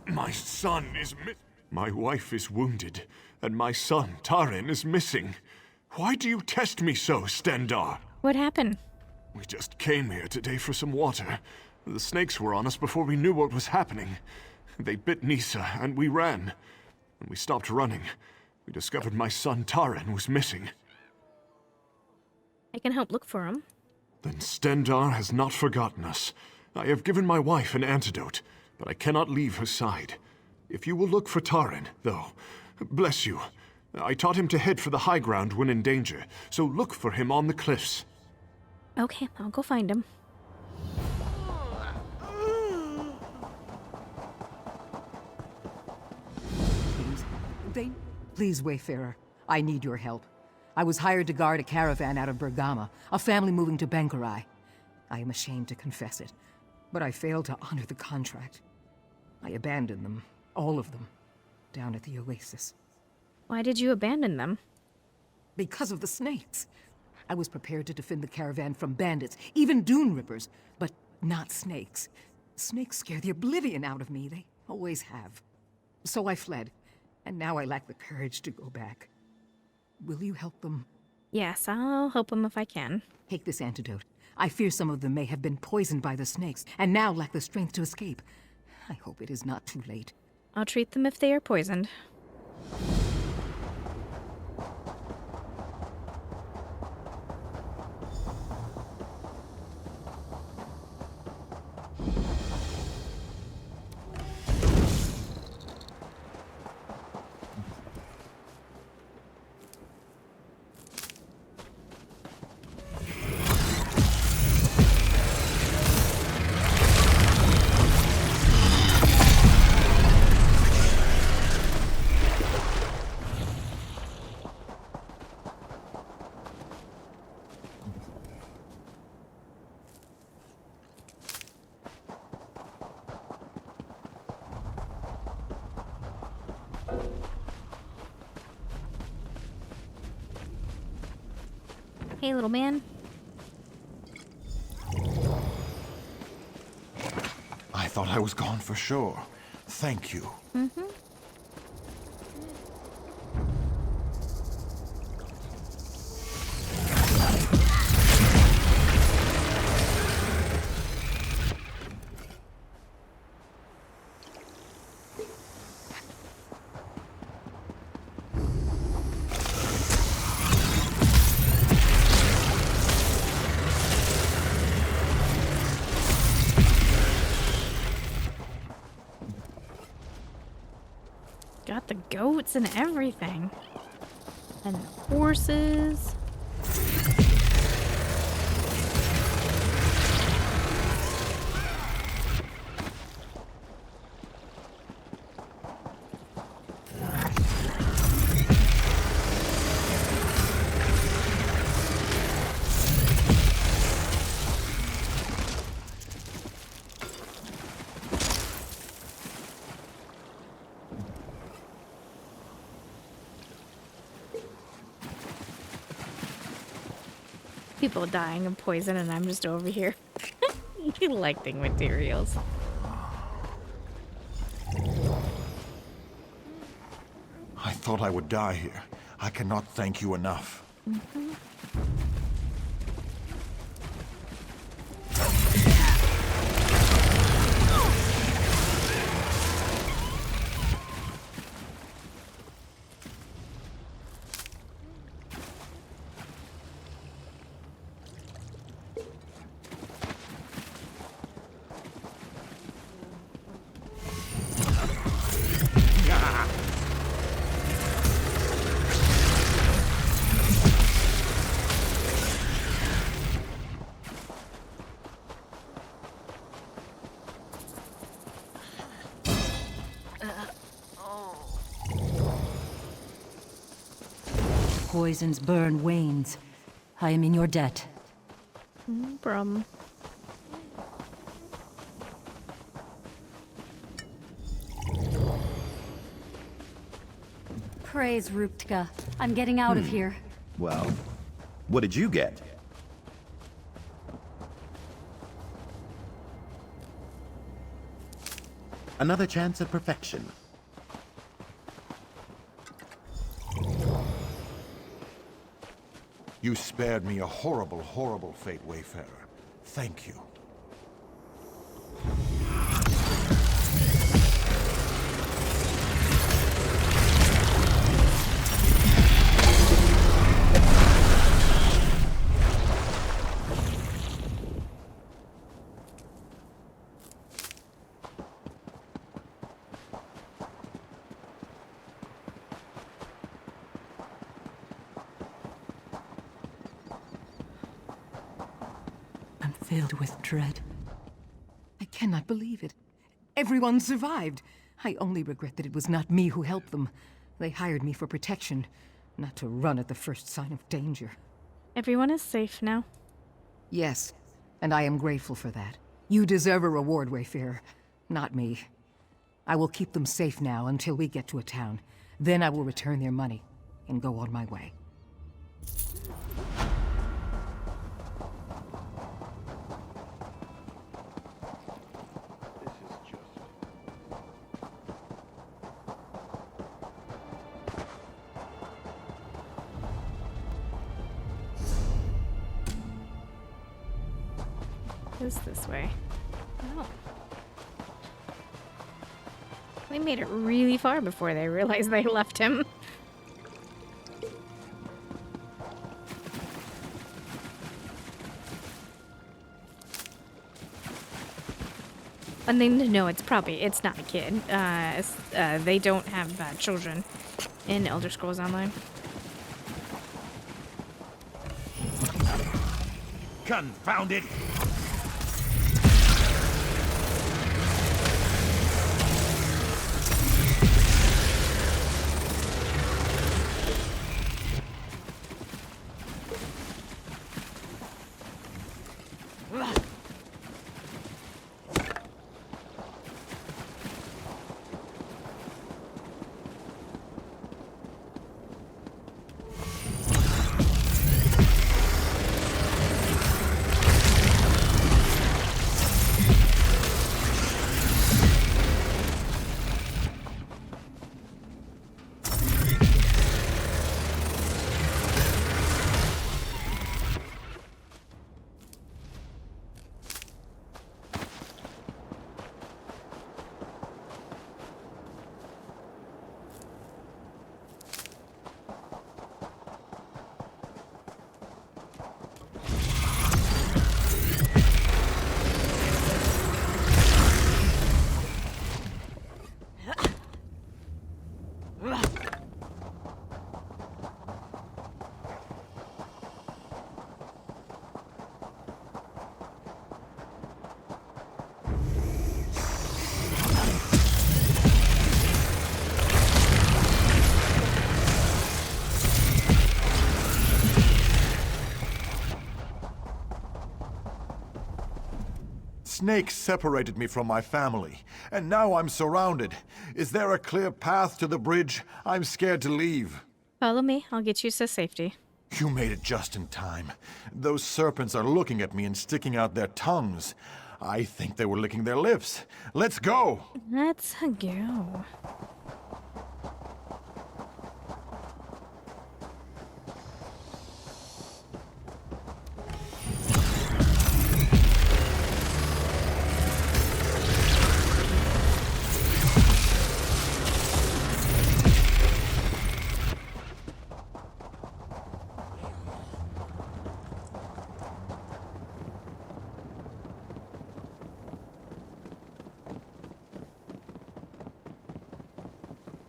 My son is My wife is wounded, and my son, Tarin, is missing. Why do you test me so, Stendar? What happened? We just came here today for some water. The snakes were on us before we knew what was happening. They bit Nisa, and we ran. When we stopped running, we discovered my son, Tarin, was missing. I can help look for him. Then Stendar has not forgotten us. I have given my wife an antidote, but I cannot leave her side. If you will look for Tarin, though, bless you. I taught him to head for the high ground when in danger, so look for him on the cliffs. Okay, I'll go find him. Please, Wayfarer, I need your help. I was hired to guard a caravan out of Bergama, a family moving to Benkarai. I am ashamed to confess it, but I failed to honor the contract. I abandoned them, all of them, down at the oasis. Why did you abandon them? Because of the snakes. I was prepared to defend the caravan from bandits, even dune rippers, but not snakes. Snakes scare the oblivion out of me. They always have. So I fled, and now I lack the courage to go back. Will you help them? Yes, I'll help them if I can. Take this antidote. I fear some of them may have been poisoned by the snakes, and now lack the strength to escape. I hope it is not too late. I'll treat them if they are poisoned. Hey, little man. I thought I was gone for sure. Thank you. Mm-hmm. Got the goats and everything. And the horses. People dying of poison and I'm just over here collecting materials. I thought I would die here. I cannot thank you enough. Mm-hmm. Poison's burn wanes. I am in your debt. No problem. Praise Ruptka. I'm getting out of here. Well, what did you get? Another chance at perfection. You spared me a horrible, horrible fate, Wayfarer. Thank you. Filled with dread. I cannot believe it. Everyone survived. I only regret that it was not me who helped them. They hired me for protection, not to run at the first sign of danger. Everyone is safe now. Yes, and I am grateful for that. You deserve a reward, Wayfarer, not me. I will keep them safe now until we get to a town. Then I will return their money and go on my way. Who's this way? Oh. They made it really far before they realized they left him. One thing to know, it's not a kid. They don't have children in Elder Scrolls Online. Confound it! Snakes separated me from my family, and now I'm surrounded. Is there a clear path to the bridge? I'm scared to leave. Follow me. I'll get you to safety. You made it just in time. Those serpents are looking at me and sticking out their tongues. I think they were licking their lips. Let's go! Let's go.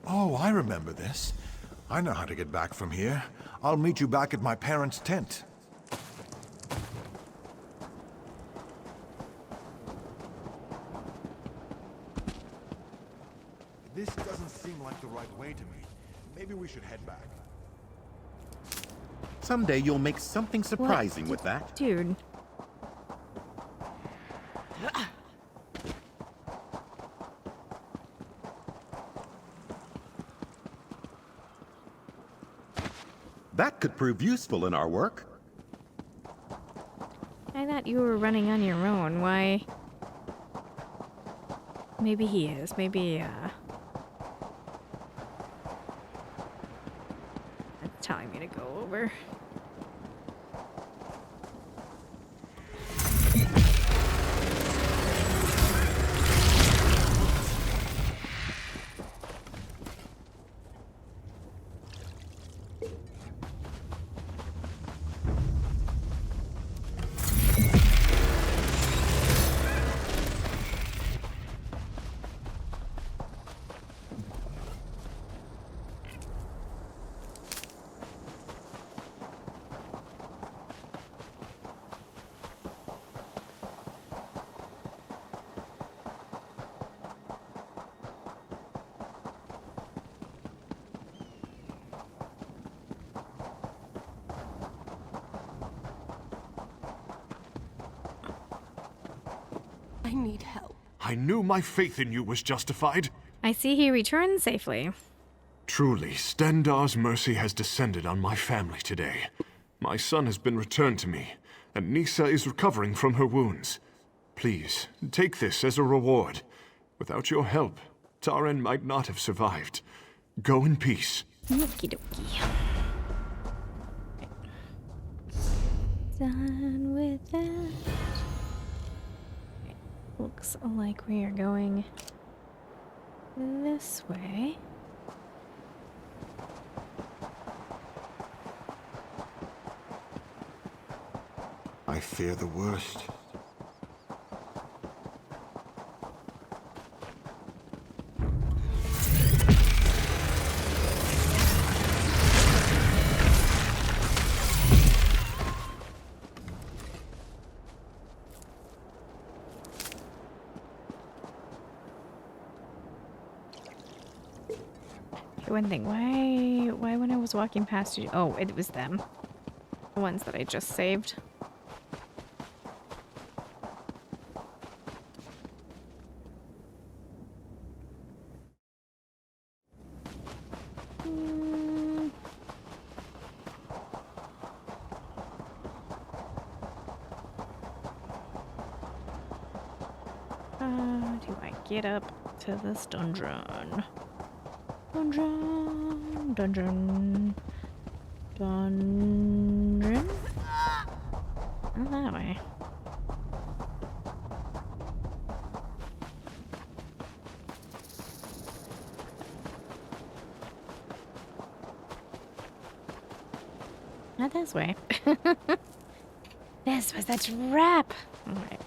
Oh, I remember this. I know how to get back from here. I'll meet you back at my parents' tent. This doesn't seem like the right way to me. Maybe we should head back. Someday you'll make something surprising with that. Dude. That could prove useful in our work. I thought you were running on your own. Why? Maybe he is. Maybe, It's telling me to go over. I need help. I knew my faith in you was justified. I see he returned safely. Truly, Stendar's mercy has descended on my family today. My son has been returned to me, and Nisa is recovering from her wounds. Please, take this as a reward. Without your help, Taran might not have survived. Go in peace. Okie dokie. Done with that. Looks like we are going this way. I fear the worst. One thing, why when I was walking past you? Oh, it was them. The ones that I just saved. How do I get up to this dungeon? Dungeon. Not that way. Not this way. This was a trap. All right.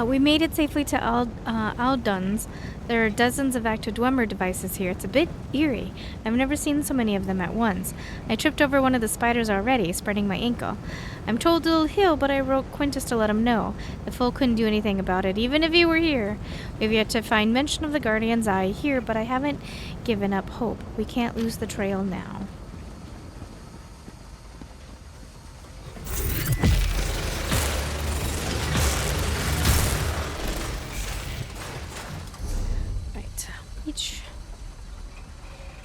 We made it safely to Aldun's. There are dozens of active Dwemer devices here. It's a bit eerie. I've never seen so many of them at once. I tripped over one of the spiders already, spreading my ankle. I'm told it'll heal, but I wrote Quintus to let him know. The fool couldn't do anything about it, even if he were here. We've yet to find mention of the Guardian's Eye here, but I haven't given up hope. We can't lose the trail now.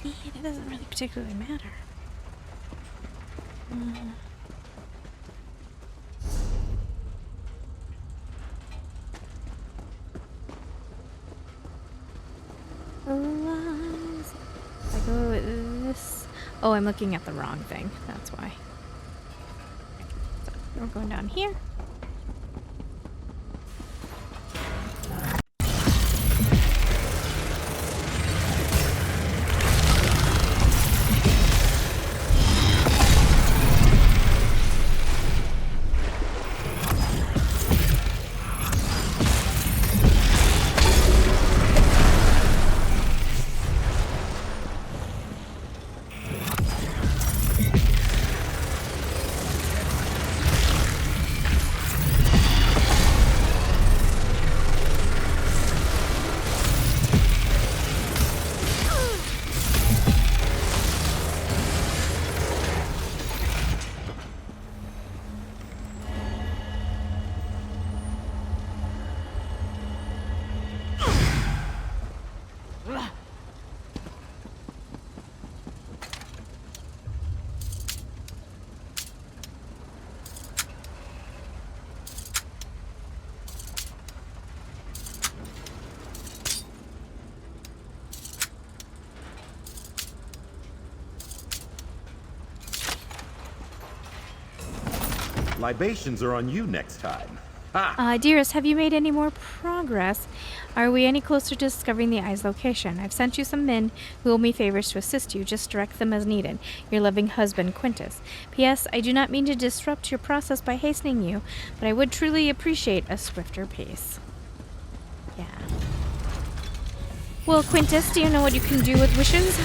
It doesn't really particularly matter. If I go with this... Oh, I'm looking at the wrong thing. That's why. So, we're going down here. Libations are on you next time. Dearest, have you made any more progress? Are we any closer to discovering the eye's location? I've sent you some men who owe me favors to assist you. Just direct them as needed. Your loving husband, Quintus. P.S. I do not mean to disrupt your process by hastening you, but I would truly appreciate a swifter pace. Yeah. Well, Quintus, do you know what you can do with wishes?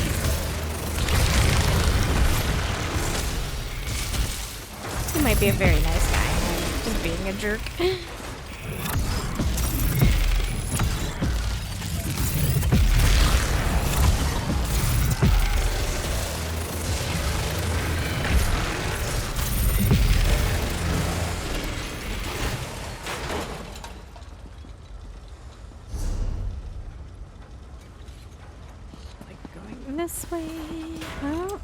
He might be a very nice guy. Just being a jerk. Like going this way. Oh.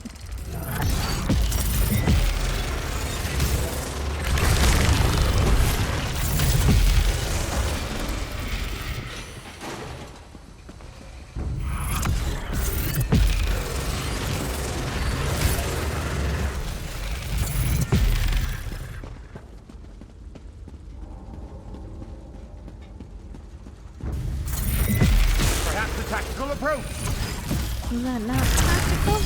Is that not tactical?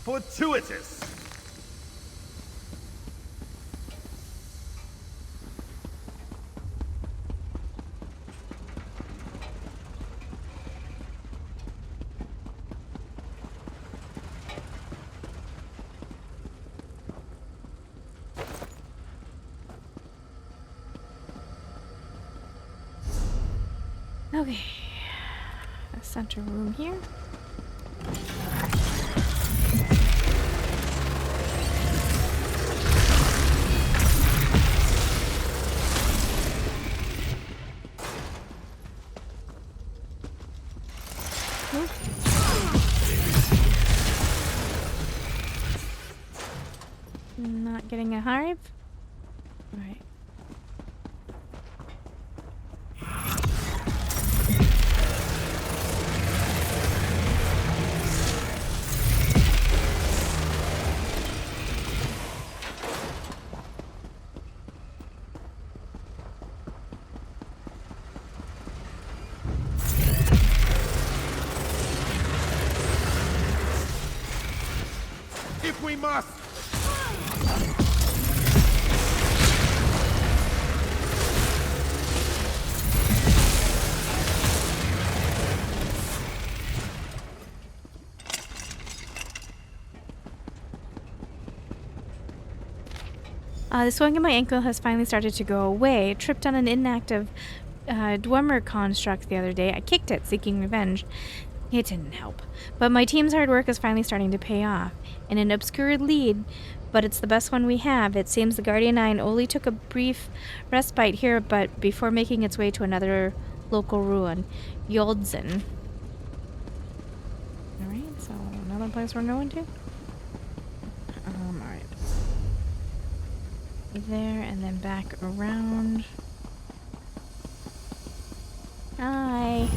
Fortuitous! Okay. A center room here. Not getting a hive? Alright. If we must! The swelling in my ankle has finally started to go away. I tripped on an inactive Dwemer construct the other day. I kicked it, seeking revenge. It didn't help. But my team's hard work is finally starting to pay off. In an obscure lead, but it's the best one we have. It seems the Guardian 9 only took a brief respite here, but before making its way to another local ruin, Yoldzen. Alright, so another place we're going to? Alright. There, and then back around. Hi.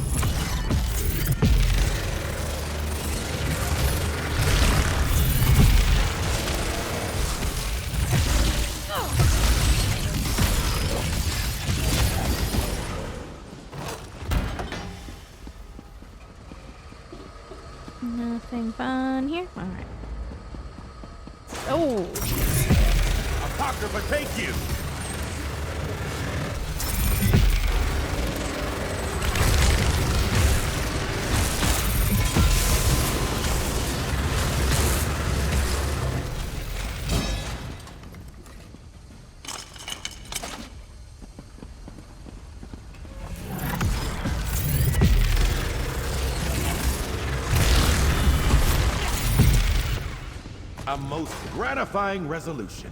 Nothing fun here? Alright. Oh! Apocrypha, take you! A most gratifying resolution.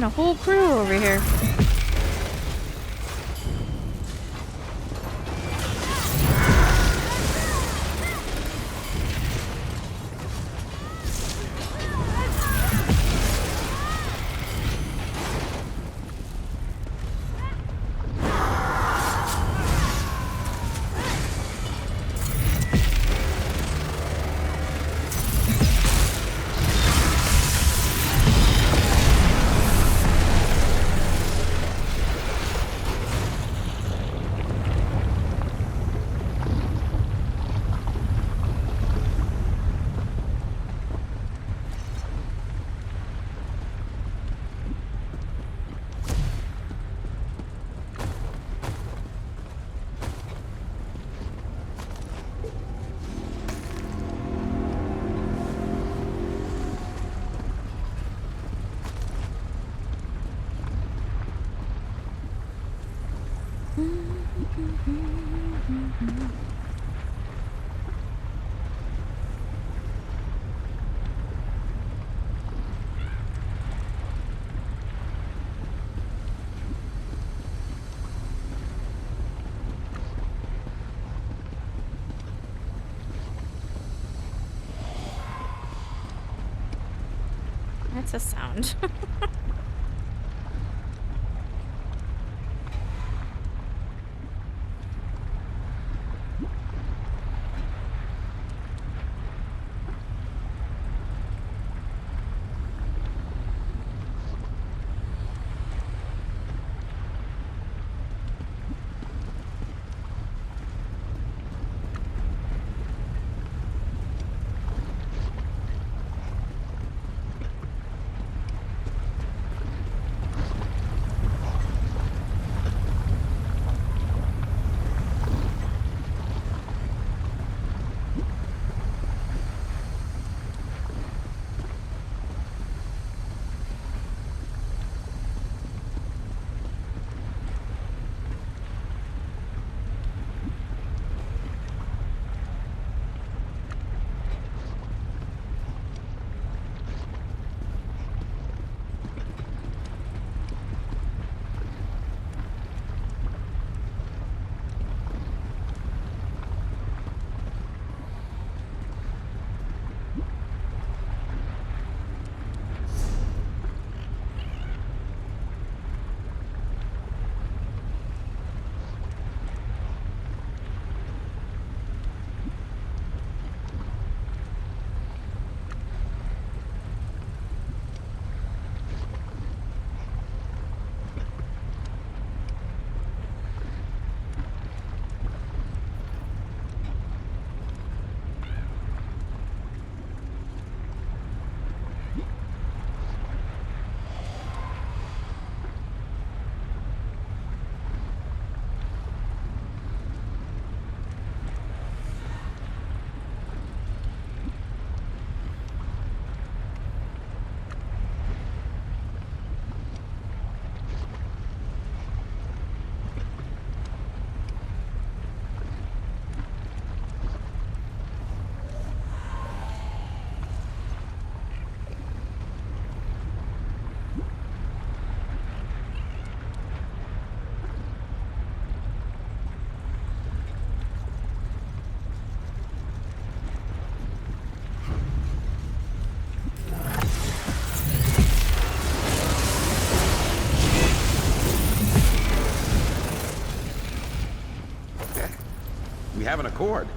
a whole crew over here. That's a sound. We have an accord.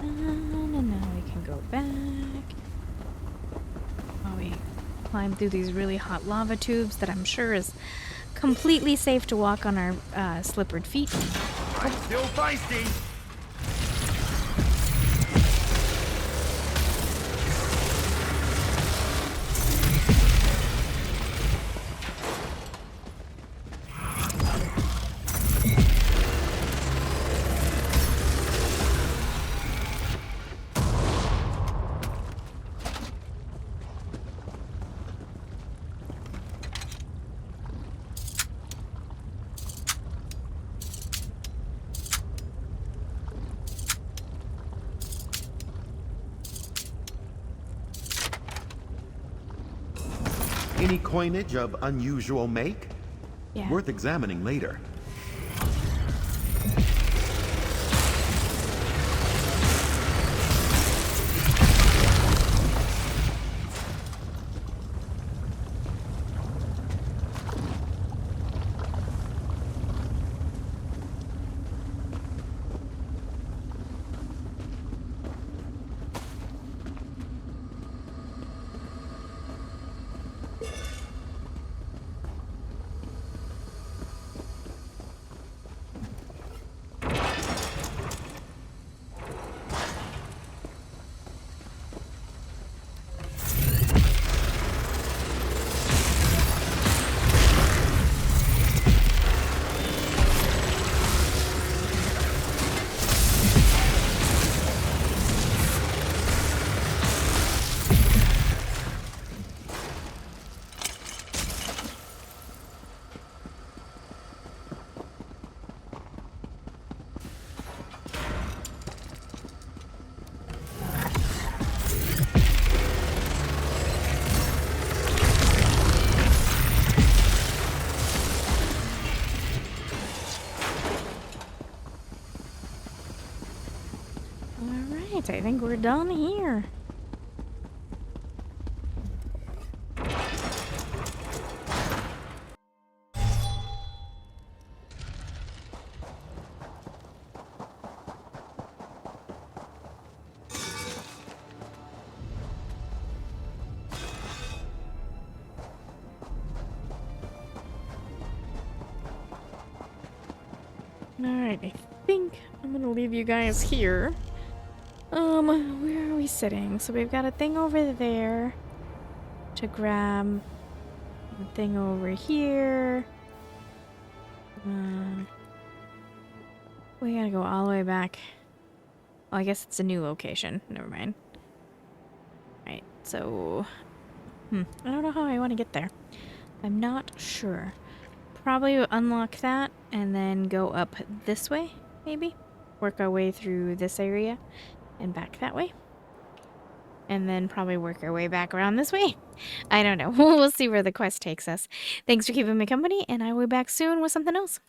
Now we can go back. While we climb through these really hot lava tubes that I'm sure is completely safe to walk on our slippered feet. Still feisty. Any coinage of unusual make? Yeah. Worth examining later. Alright, I think we're done here. Alright, I think I'm gonna leave you guys here. Where are we sitting? So we've got a thing over there to grab, a thing over here. We gotta go all the way back. Oh, I guess it's a new location. Never mind. Right, so... I don't know how I want to get there. I'm not sure. Probably unlock that and then go up this way, maybe? Work our way through this area and back that way. And then probably work our way back around this way. I don't know. We'll see where the quest takes us. Thanks for keeping me company, and I will be back soon with something else.